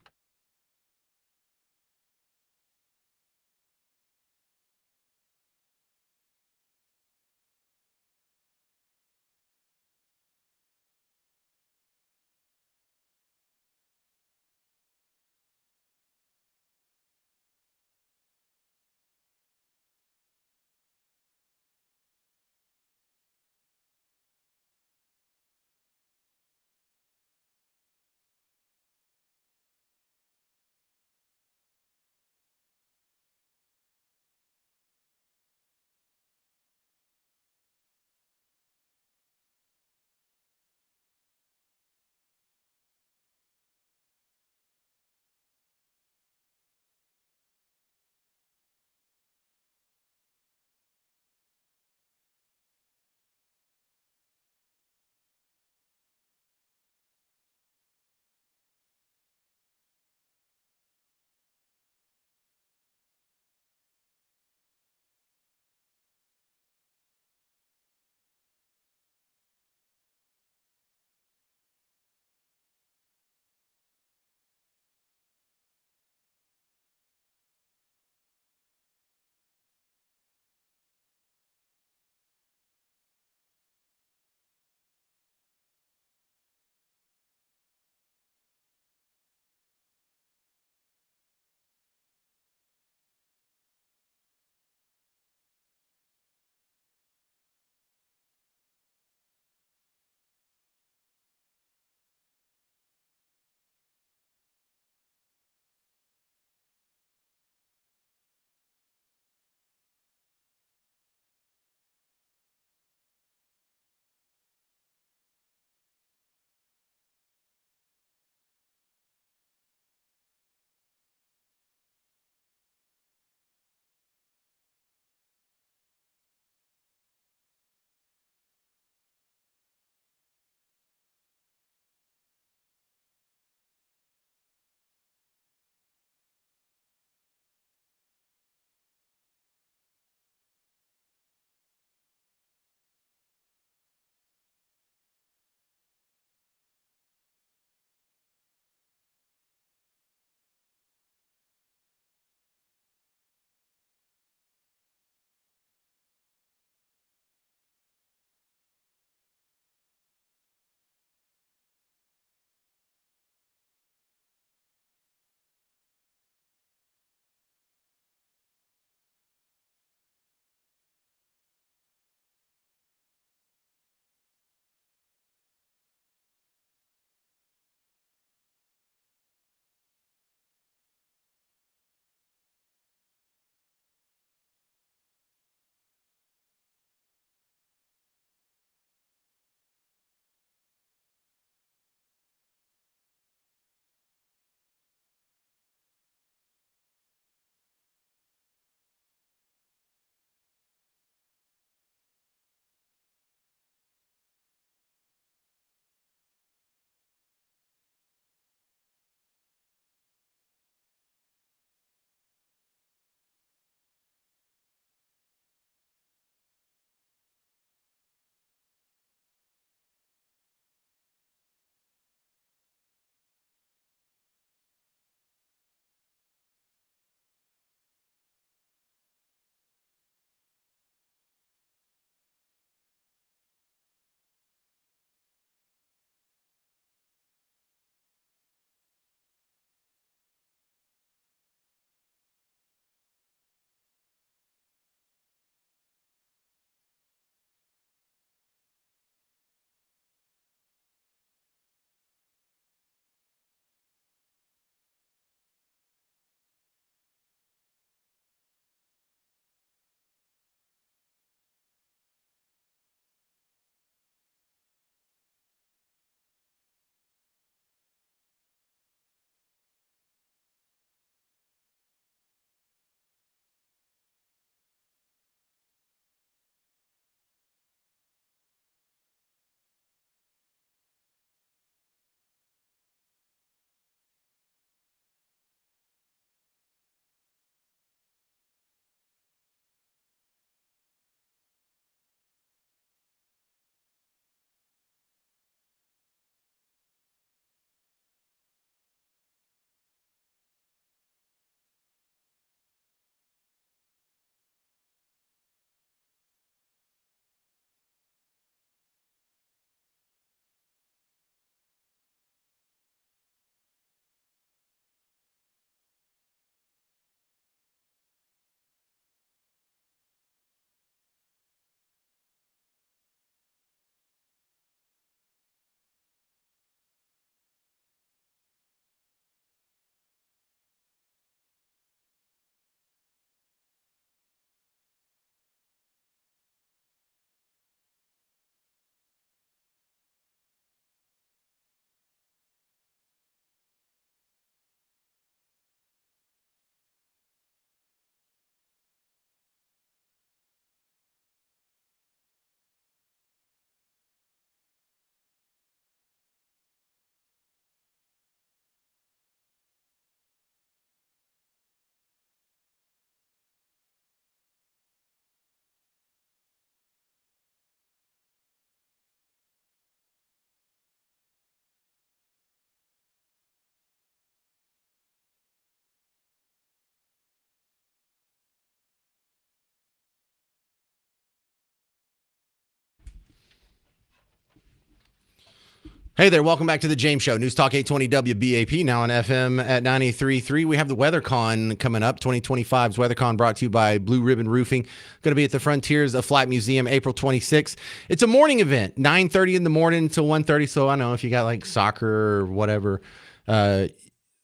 Hey there, welcome back to the James Show. News Talk 820 WBAP, now on FM at 93.3. We have the WeatherCon coming up, 2025's WeatherCon, brought to you by Blue Ribbon Roofing. Going to be at the Frontiers of Flight Museum, April 26th. It's a morning event, 9:30 in the morning until 1:30. So I know if you got like soccer or whatever, it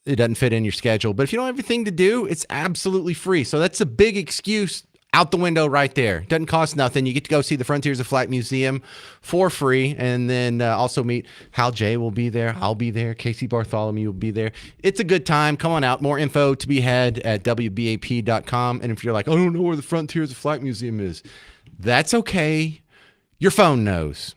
doesn't fit in your schedule. But if you don't have anything to do, it's absolutely free. So that's a big excuse out the window right there. Doesn't cost nothing. You get to go see the Frontiers of Flight Museum for free, and then also meet Hal J will be there. I'll be there. Casey Bartholomew will be there. It's a good time. Come on out. More info to be had at WBAP.com. And if you're like, I don't know where the Frontiers of Flight Museum is, that's okay. Your phone knows.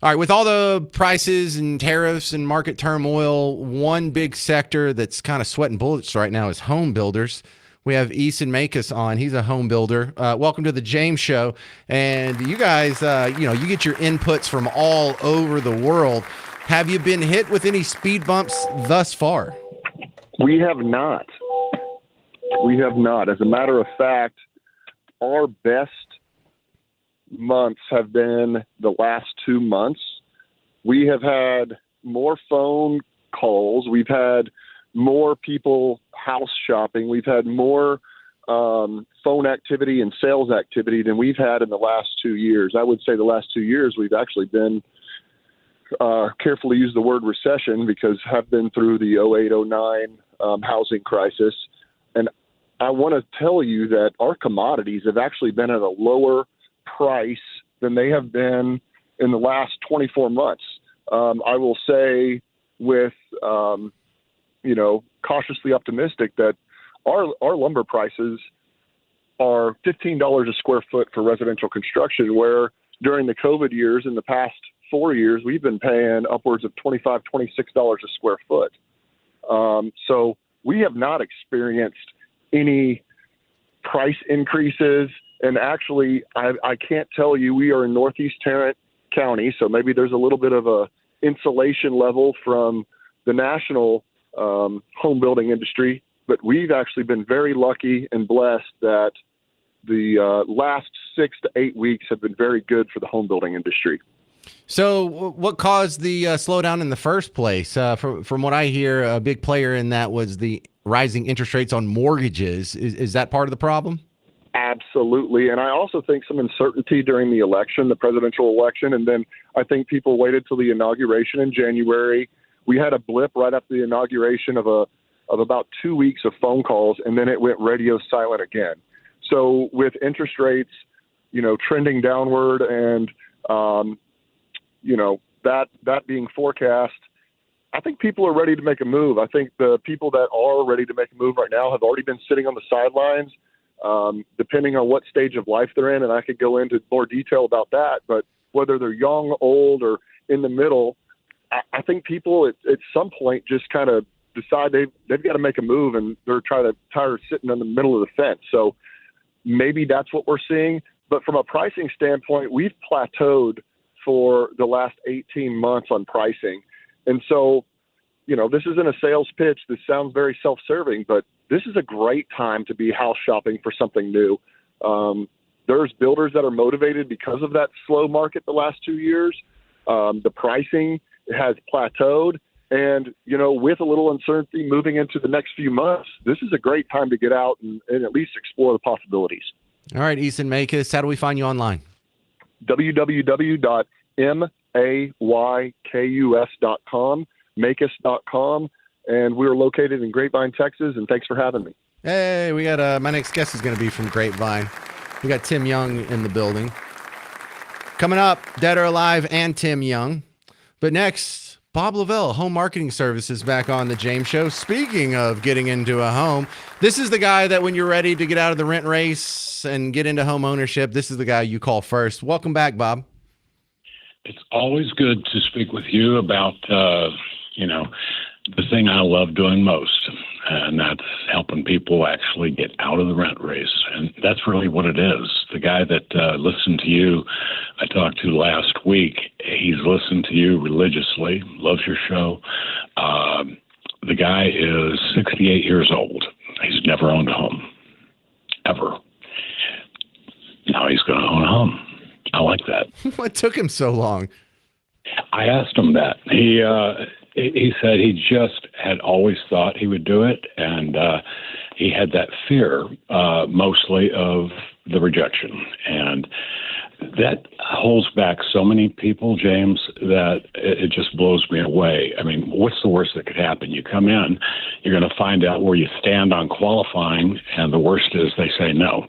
All right, with all the prices and tariffs and market turmoil, one big sector that's kind of sweating bullets right now is home builders. We have Eason Makis on. He's a home builder. Welcome to the James Show. And you guys, you get your inputs from all over the world. Have you been hit with any speed bumps thus far? We have not. We have not. As a matter of fact, our best months have been the last 2 months. We have had more phone calls. We've had more people house shopping. We've had more phone activity and sales activity than we've had in the last 2 years. I would say the last 2 years we've actually been, carefully use the word recession, because have been through the 08-09 housing crisis. And I want to tell you that our commodities have actually been at a lower price than they have been in the last 24 months. I will say with, cautiously optimistic that our lumber prices are $15 a square foot for residential construction, where during the COVID years, in the past 4 years, we've been paying upwards of $25, $26 a square foot. So we have not experienced any price increases. And actually, I can't tell you, we are in Northeast Tarrant County, so maybe there's a little bit of a insulation level from the national home building industry, but we've actually been very lucky and blessed that the last 6 to 8 weeks have been very good for the home building industry. So what caused the slowdown in the first place? From what I hear, a big player in that was the rising interest rates on mortgages. Is that part of the problem? Absolutely. And I also think some uncertainty during the election, the presidential election. And then I think people waited till the inauguration in January. We had a blip right after the inauguration of about 2 weeks of phone calls, and then it went radio silent again. So with interest rates, trending downward and, that being forecast, I think people are ready to make a move. I think the people that are ready to make a move right now have already been sitting on the sidelines, depending on what stage of life they're in. And I could go into more detail about that, but whether they're young, old, or in the middle, I think people at some point just kind of decide they've got to make a move, and they're tired of sitting in the middle of the fence. So maybe that's what we're seeing. But from a pricing standpoint, we've plateaued for the last 18 months on pricing. And so, this isn't a sales pitch. This sounds very self-serving, but this is a great time to be house shopping for something new. There's builders that are motivated because of that slow market the last 2 years. The pricing has plateaued, and with a little uncertainty moving into the next few months, this is a great time to get out and at least explore the possibilities. All right, Eason Makis, how do we find you online? www.maykus.com, makis.com, and we're located in Grapevine, Texas. And thanks for having me. Hey, we got my next guest is going to be from Grapevine. We got Tim Young in the building. Coming up, Dead or Alive and Tim Young. But next, Bob Lavelle, Home Marketing Services, back on the James Show. Speaking of getting into a home, this is the guy that when you're ready to get out of the rent race and get into home ownership, this is the guy you call first. Welcome back, Bob. It's always good to speak with you about, the thing I love doing most, and that's helping people actually get out of the rent race. And that's really what it is. The guy that listened to you, I talked to last week, he's listened to you religiously, loves your show. The guy is 68 years old. He's never owned a home, ever. Now he's going to own a home. I like that. What took him so long? I asked him that. He said he just had always thought he would do it, and he had that fear mostly of the rejection. And that holds back so many people, James, that it just blows me away. I mean, what's the worst that could happen? You come in, you're going to find out where you stand on qualifying, and the worst is they say no.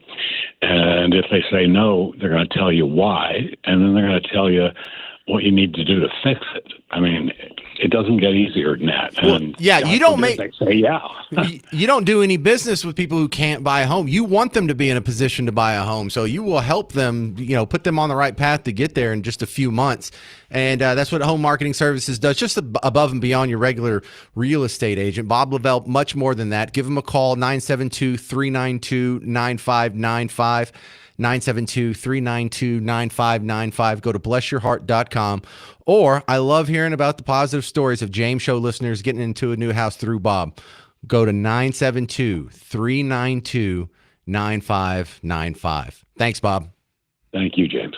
And if they say no, they're going to tell you why, and then they're going to tell you what you need to do to fix it. I mean, it doesn't get easier than that. Well, And yeah, you don't make. They say yeah. You don't do any business with people who can't buy a home. You want them to be in a position to buy a home, so you will help them. Put them on the right path to get there in just a few months. And that's what Home Marketing Services does, just above and beyond your regular real estate agent. Bob Lavelle, much more than that. Give him a call, 972-392-9595. 972-392-9595. Go to blessyourheart.com. Or I love hearing about the positive stories of James Show listeners getting into a new house through Bob. Go to 972-392-9595. Thanks, Bob. Thank you, James.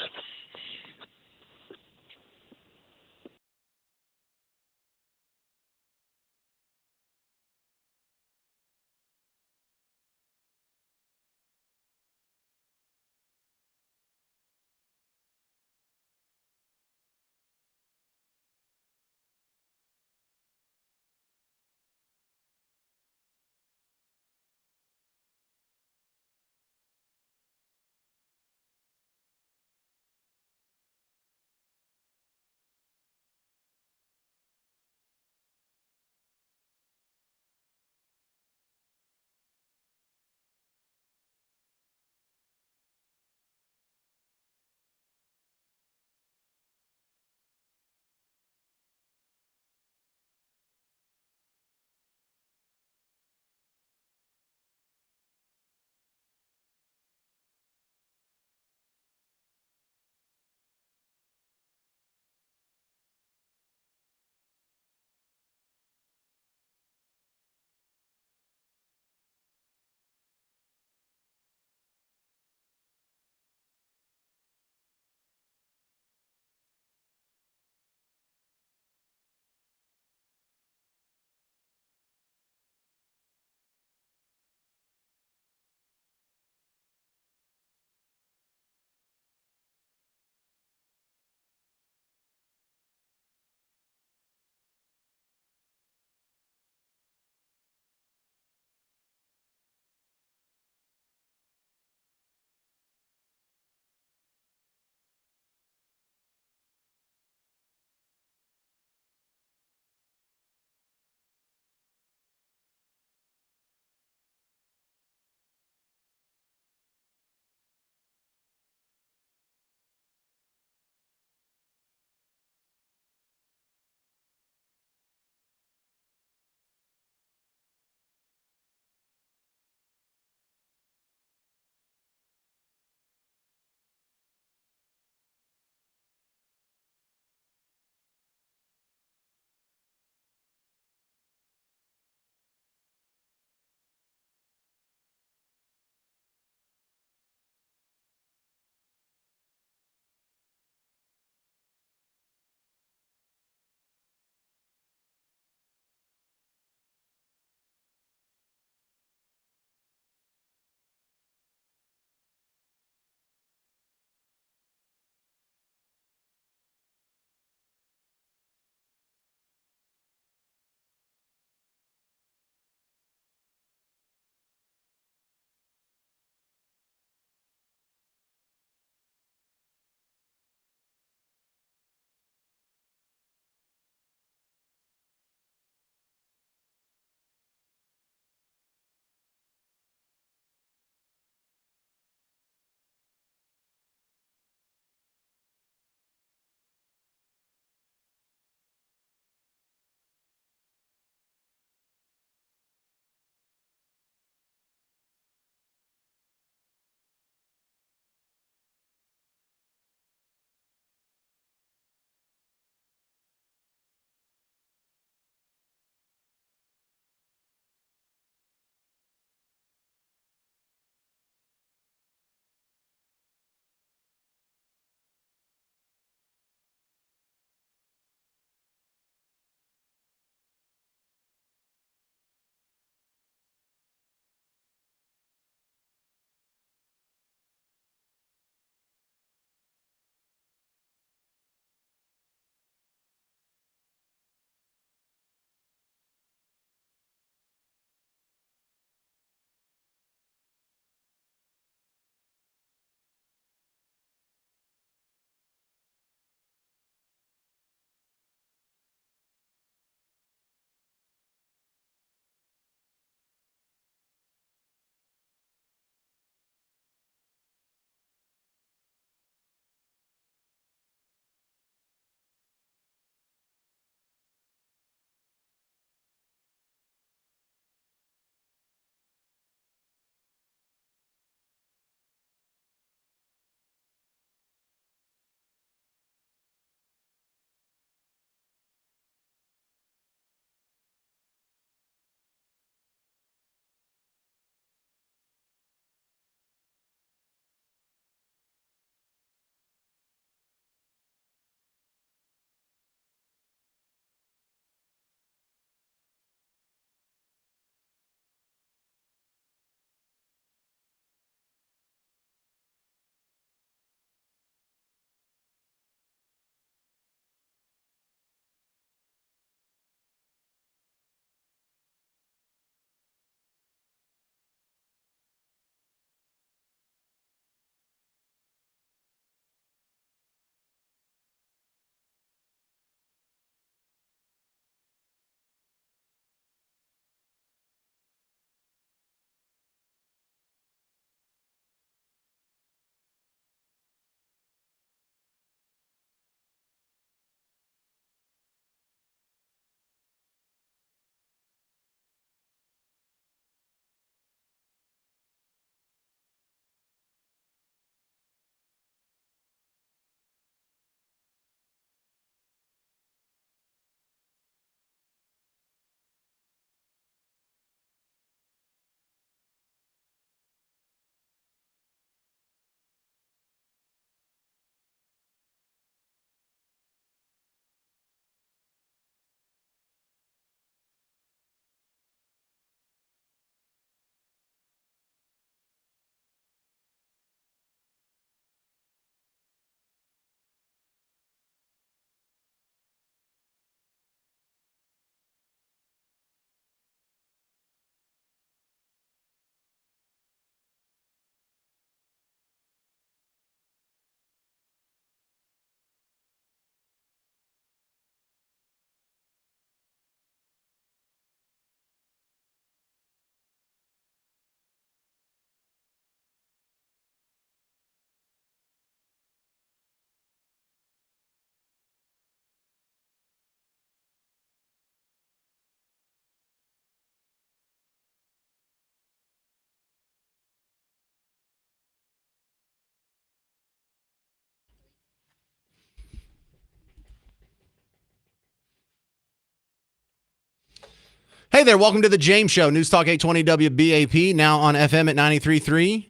Hey there, welcome to the James Show, News Talk 820 WBAP, now on FM at 93.3.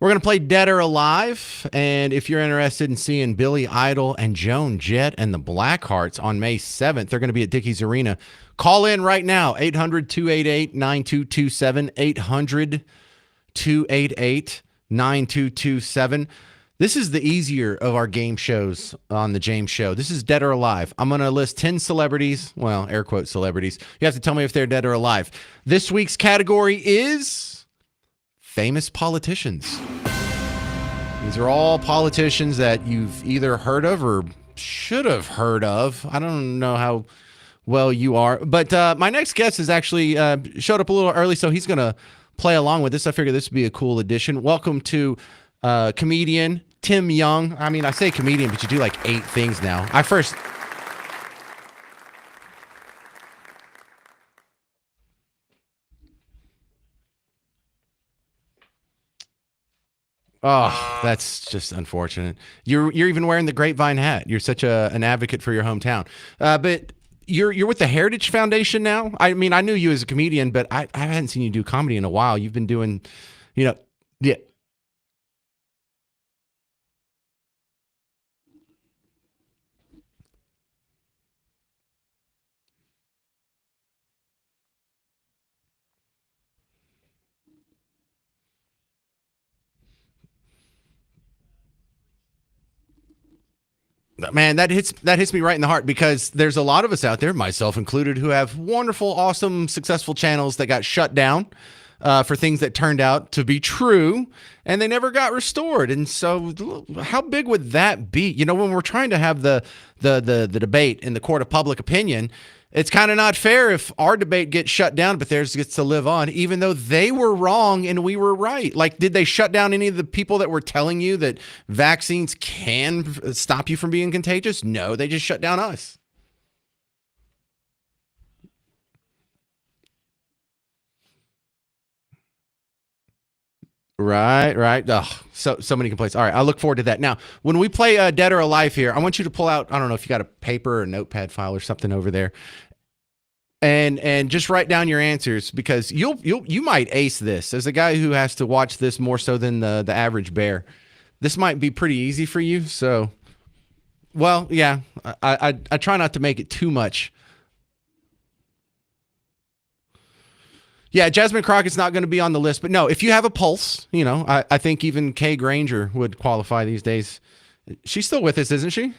We're going to play Dead or Alive, and if you're interested in seeing Billy Idol and Joan Jett and the Blackhearts on May 7th, they're going to be at Dickies Arena. Call in right now, 800-288-9227, 800-288-9227. This is the easier of our game shows on the James Show. This is Dead or Alive. I'm going to list 10 celebrities, well, air quote celebrities. You have to tell me if they're dead or alive. This week's category is famous politicians. These are all politicians that you've either heard of or should have heard of. I don't know how well you are. But my next guest has actually showed up a little early, so he's going to play along with this. I figured this would be a cool addition. Welcome to comedian Tim Young. I mean, I say comedian, but you do like 8 things now. Oh, that's just unfortunate. You're even wearing the Grapevine hat. You're such an advocate for your hometown. But you're with the Heritage Foundation now. I mean, I knew you as a comedian, but I hadn't seen you do comedy in a while. You've been doing, yeah. Man, that hits me right in the heart, because there's a lot of us out there, myself included, who have wonderful, awesome, successful channels that got shut down for things that turned out to be true, and they never got restored. And so, how big would that be? You know, when we're trying to have the debate in the court of public opinion, it's kind of not fair if our debate gets shut down, but theirs gets to live on, even though they were wrong and we were right. Like, did they shut down any of the people that were telling you that vaccines can stop you from being contagious? No, they just shut down us. Right. Oh, so many complaints. All right, I look forward to that. Now, when we play Dead or Alive here, I want you to pull out, I don't know if you got a paper or a notepad file or something over there, and just write down your answers, because you might ace this. As a guy who has to watch this more so than the average bear, this might be pretty easy for you. So, well, yeah, I try not to make it too much. Yeah, Jasmine Crockett's not going to be on the list, but no, if you have a pulse, you know, I think even Kay Granger would qualify these days. She's still with us, isn't she?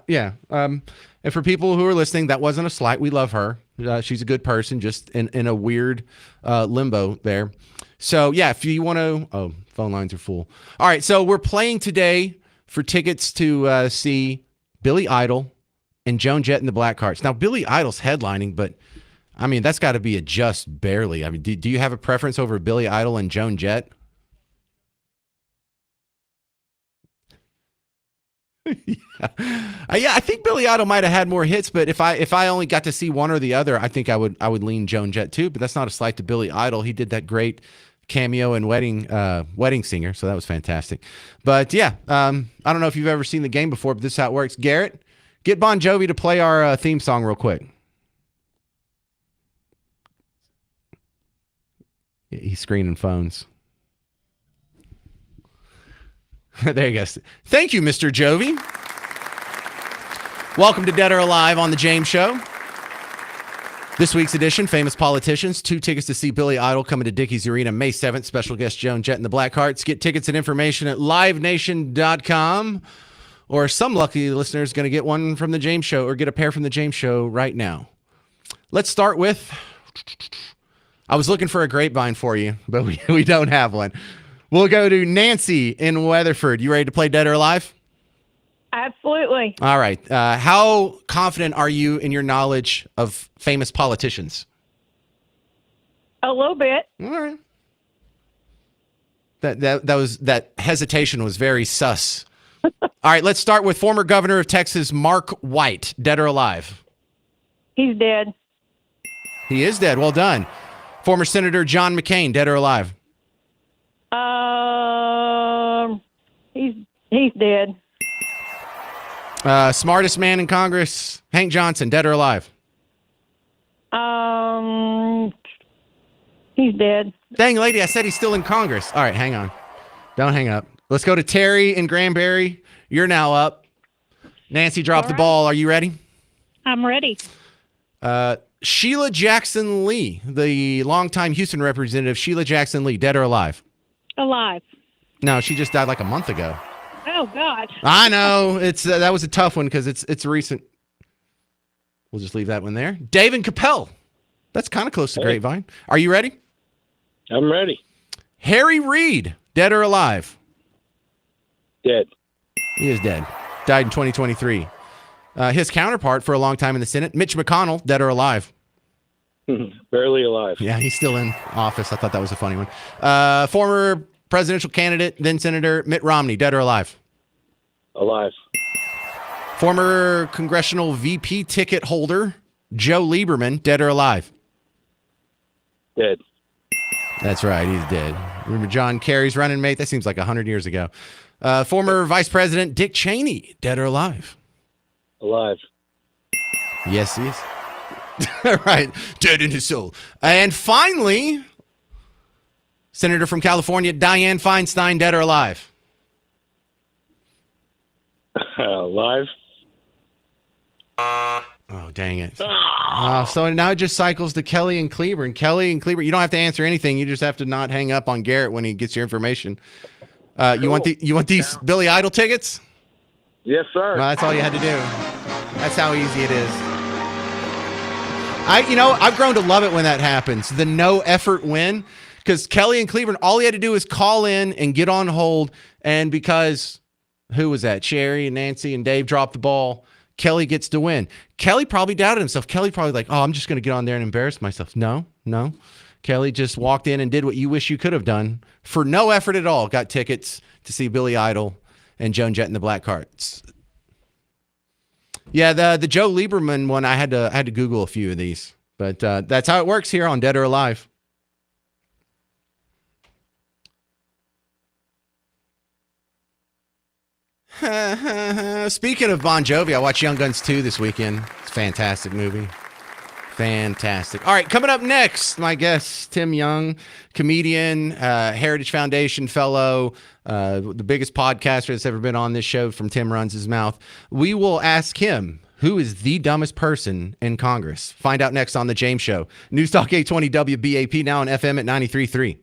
Yeah. And for people who are listening, that wasn't a slight. We love her. She's a good person, just in a weird limbo there. So, yeah, if you want to... Oh, phone lines are full. All right, so we're playing today for tickets to see Billy Idol and Joan Jett and the Blackhearts. Now, Billy Idol's headlining, but... I mean, that's got to be a just barely. I mean, do you have a preference over Billy Idol and Joan Jett? Yeah, I think Billy Idol might have had more hits, but if I only got to see one or the other, I think I would lean Joan Jett too. But that's not a slight to Billy Idol. He did that great cameo in Wedding Singer, so that was fantastic. But yeah, I don't know if you've ever seen the game before, but this is how it works. Garrett, get Bon Jovi to play our theme song real quick. He's screening phones. There you go. Thank you, Mr. Jovi. Welcome to Dead or Alive on the James Show. This week's edition, famous politicians. 2 tickets to see Billy Idol coming to Dickies Arena May 7th. Special guest Joan Jett and the Blackhearts. Get tickets and information at livenation.com. Or some lucky listener is going to get one from the James Show, or get a pair from the James Show right now. Let's start with... I was looking for a grapevine for you, but we don't have one. We'll go to Nancy in Weatherford. You ready to play Dead or Alive? Absolutely. All right. How confident are you in your knowledge of famous politicians? A little bit. All right. That hesitation was very sus. All right, let's start with former governor of Texas, Mark White. Dead or alive? He's dead. He is dead. Well done. Former Senator John McCain, dead or alive? He's dead. Smartest man in Congress, Hank Johnson, dead or alive? He's dead. Dang, lady, I said he's still in Congress. All right, hang on. Don't hang up. Let's go to Terry in Granbury. You're now up. Nancy dropped the ball. Are you ready? I'm ready. Sheila Jackson Lee, the longtime Houston representative, Sheila Jackson Lee, dead or alive? Alive. No, she just died like a month ago. Oh, God. I know. It's that was a tough one because it's recent. We'll just leave that one there. David Capel. That's kind of close to Grapevine. Are you ready? I'm ready. Harry Reid, dead or alive? Dead. He is dead. Died in 2023. His counterpart for a long time in the Senate, Mitch McConnell, dead or alive? Barely alive. Yeah, he's still in office. I thought that was a funny one. Former presidential candidate, then Senator Mitt Romney, dead or alive? Alive. Former congressional VP ticket holder, Joe Lieberman, dead or alive? Dead. That's right, he's dead. Remember John Kerry's running mate? That seems like 100 years ago. Former Vice President Dick Cheney, dead or alive? Alive. Yes, he is. All right, dead in his soul. And finally, Senator from California, Dianne Feinstein, dead or alive? Alive. Oh, dang it. So now it just cycles to Kelly and Kleber. And Kelly and Kleber, you don't have to answer anything. You just have to not hang up on Garrett when he gets your information. Cool. You want these Billy Idol tickets? Yes, sir. Well, that's all you had to do. That's how easy it is. I've grown to love it when that happens. The no effort win. Because Kelly and Cleveland, all he had to do is call in and get on hold. And because, who was that? Sherry and Nancy and Dave dropped the ball. Kelly gets to win. Kelly probably doubted himself. Kelly probably like, oh, I'm just going to get on there and embarrass myself. No. Kelly just walked in and did what you wish you could have done for no effort at all. Got tickets to see Billy Idol and Joan Jett and the Black Hearts. Yeah, the Joe Lieberman one, I had to Google a few of these. But that's how it works here on Dead or Alive. Speaking of Bon Jovi, I watched Young Guns 2 this weekend. It's a fantastic movie. Fantastic. All right, coming up next, my guest, Tim Young, comedian, Heritage Foundation fellow, the biggest podcaster that's ever been on this show from Tim Runs His Mouth. We will ask him, who is the dumbest person in Congress? Find out next on The James Show. News Talk 820 WBAP, now on FM at 93.3.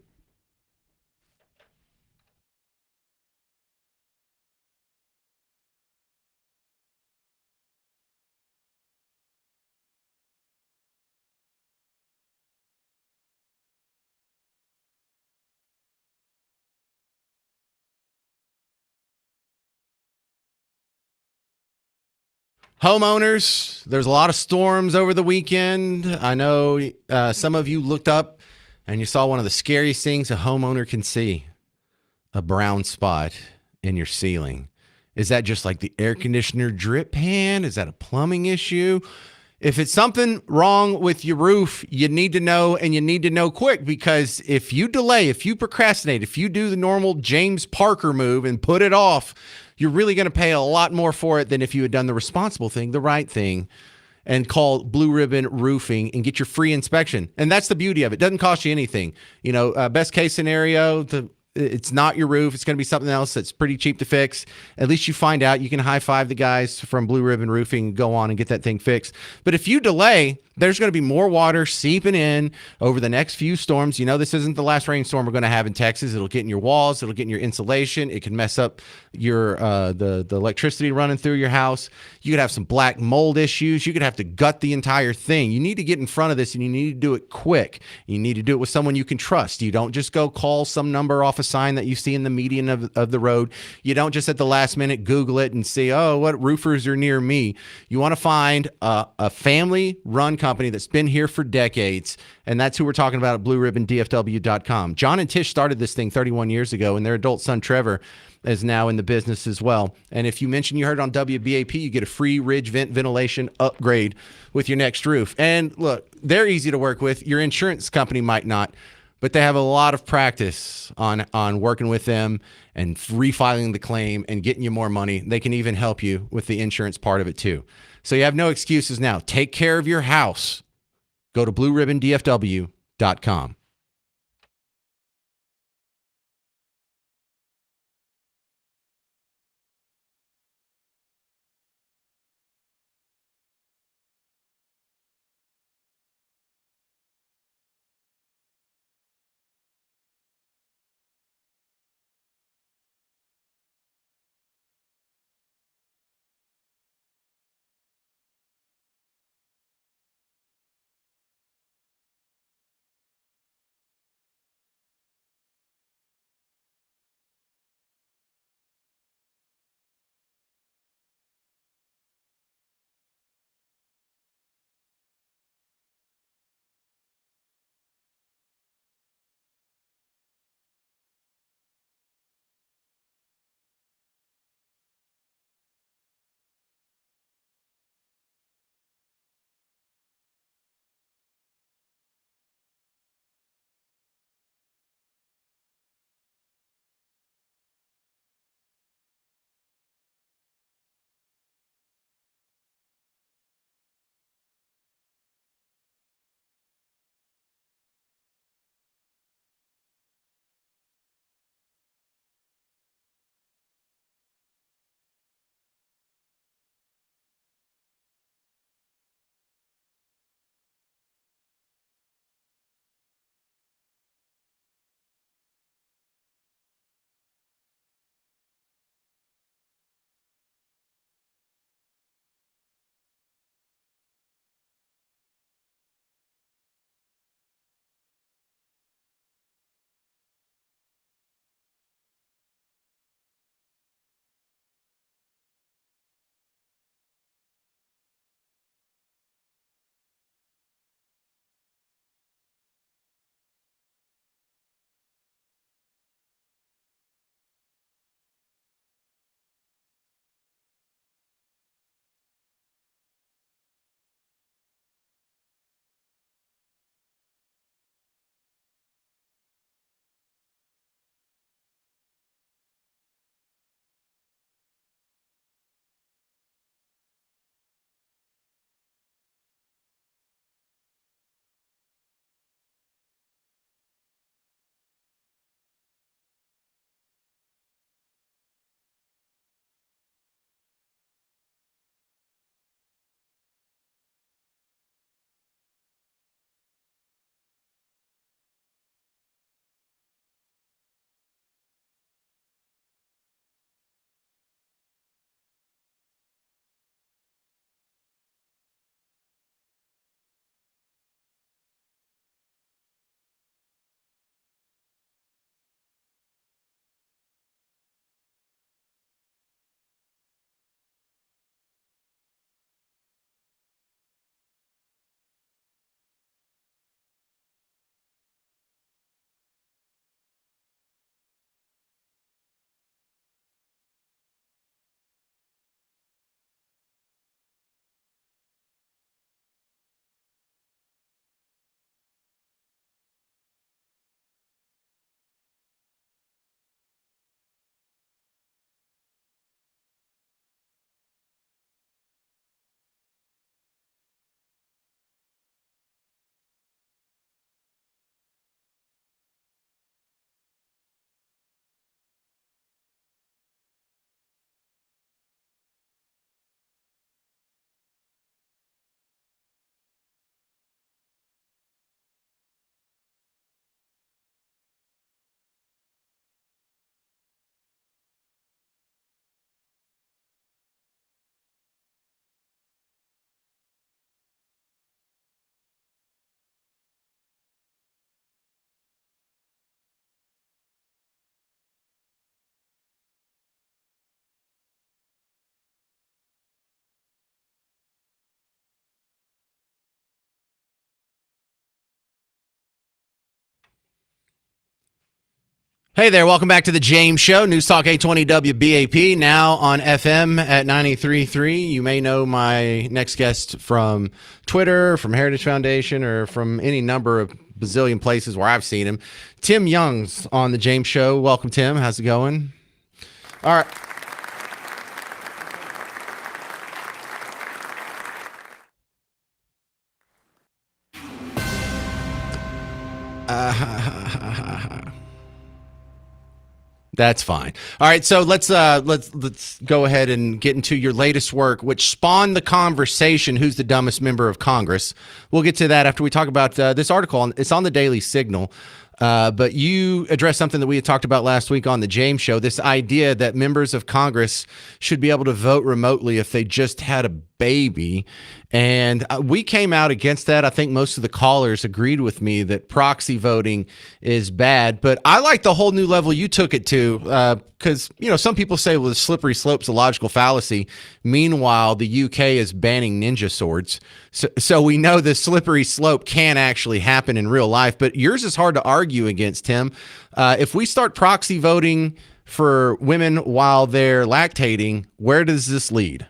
Homeowners, there's a lot of storms over the weekend. I know some of you looked up and you saw one of the scariest things a homeowner can see, a brown spot in your ceiling. Is that just like the air conditioner drip pan? Is that a plumbing issue? If it's something wrong with your roof, you need to know, and you need to know quick, because if you delay, if you procrastinate, if you do the normal James Parker move and put it off, you're really going to pay a lot more for it than if you had done the responsible thing, the right thing, and call Blue Ribbon Roofing and get your free inspection. And that's the beauty of it. It doesn't cost you anything. Best case scenario, it's not your roof. It's going to be something else that's pretty cheap to fix. At least you find out. You can high five the guys from Blue Ribbon Roofing and go on and get that thing fixed. But if you delay, there's going to be more water seeping in over the next few storms. This isn't the last rainstorm we're going to have in Texas. It'll get in your walls. It'll get in your insulation. It can mess up your the electricity running through your house. You could have some black mold issues. You could have to gut the entire thing. You need to get in front of this, and you need to do it quick. You need to do it with someone you can trust. You don't just go call some number off a sign that you see in the median of the road. You don't just at the last minute Google it and see, oh, what roofers are near me. You want to find a family-run company that's been here for decades, and that's who we're talking about at BlueRibbonDFW.com. John and Tish started this thing 31 years ago, and their adult son, Trevor, is now in the business as well. And if you mention you heard it on WBAP, you get a free ridge vent ventilation upgrade with your next roof. And look, they're easy to work with. Your insurance company might not, but they have a lot of practice on working with them and refiling the claim and getting you more money. They can even help you with the insurance part of it too. So you have no excuses now. Take care of your house. Go to BlueRibbonDFW.com. Hey there, welcome back to the James Show, News Talk 820 WBAP, now on FM at 93.3. You may know my next guest from Twitter, from Heritage Foundation, or from any number of bazillion places where I've seen him. Tim Young's on the James Show. Welcome, Tim. How's it going? All right. That's fine. All right, so let's go ahead and get into your latest work, which spawned the conversation. Who's the dumbest member of Congress? We'll get to that after we talk about this article. It's on the Daily Signal. But you addressed something that we had talked about last week on the James Show, this idea that members of Congress should be able to vote remotely if they just had a baby. And we came out against that. I think most of the callers agreed with me that proxy voting is bad. But I like the whole new level you took it to, because, some people say, well, the slippery slope's a logical fallacy. Meanwhile, the UK is banning ninja swords. So we know the slippery slope can actually happen in real life. But yours is hard to argue against, Tim. If we start proxy voting for women while they're lactating, where does this lead?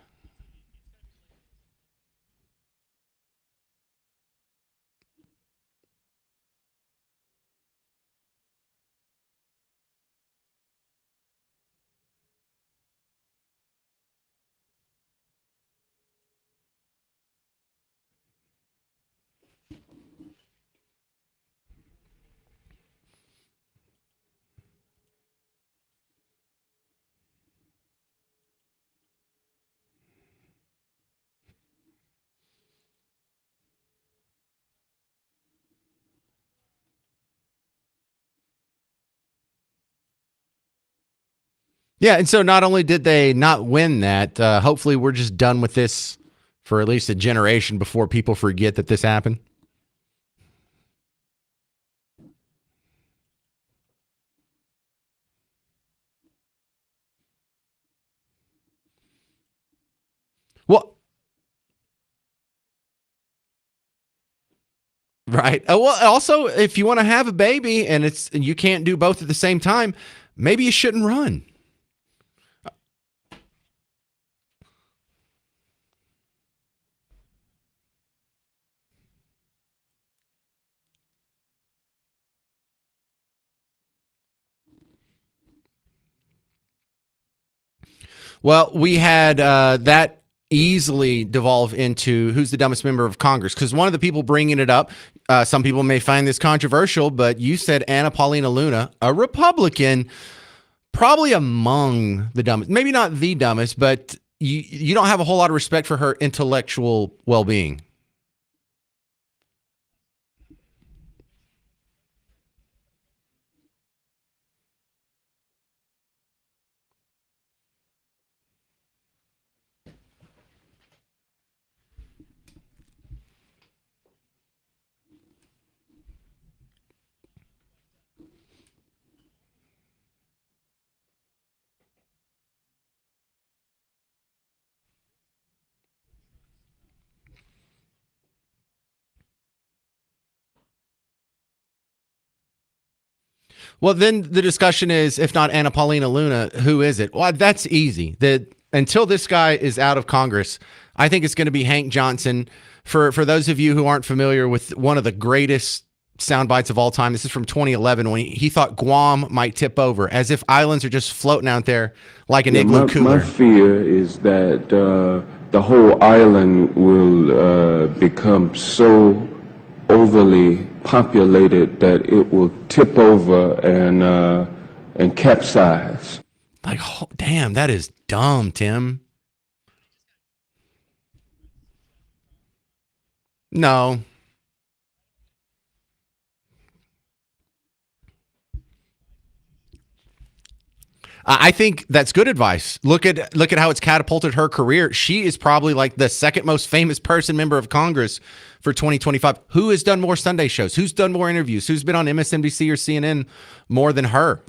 Yeah, and so not only did they not win that, hopefully we're just done with this for at least a generation before people forget that this happened. Well, right. Well, also, if you want to have a baby and you can't do both at the same time, maybe you shouldn't run. Well, we had that easily devolve into who's the dumbest member of Congress, because one of the people bringing it up, some people may find this controversial, but you said Anna Paulina Luna, a Republican, probably among the dumbest, maybe not the dumbest, but you don't have a whole lot of respect for her intellectual well-being. Well, then the discussion is, if not Anna Paulina Luna, who is it? Well, that's easy. Until this guy is out of Congress, I think it's going to be Hank Johnson. For those of you who aren't familiar with one of the greatest sound bites of all time, this is from 2011 when he thought Guam might tip over, as if islands are just floating out there like an igloo cooler. My fear is that the whole island will become so overly populated that it will tip over and capsize. Like, oh, damn, that is dumb, Tim. No. I think that's good advice. Look at how it's catapulted her career. She is probably like the second most famous member of Congress for 2025. Who has done more Sunday shows? Who's done more interviews? Who's been on MSNBC or CNN more than her?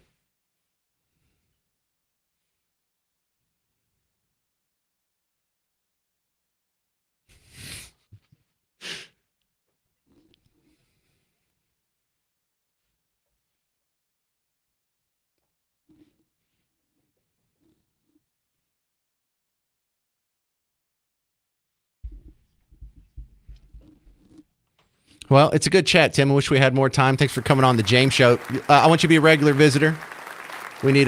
Well, it's a good chat, Tim. I wish we had more time. Thanks for coming on the James Show. I want you to be a regular visitor. We need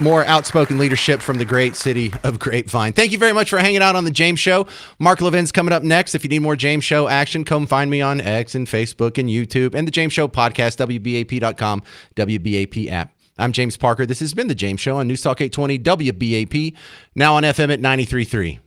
more outspoken leadership from the great city of Grapevine. Thank you very much for hanging out on the James Show. Mark Levin's coming up next. If you need more James Show action, come find me on X and Facebook and YouTube and the James Show podcast, WBAP.com, WBAP app. I'm James Parker. This has been the James Show on News Talk 820 WBAP, now on FM at 93.3.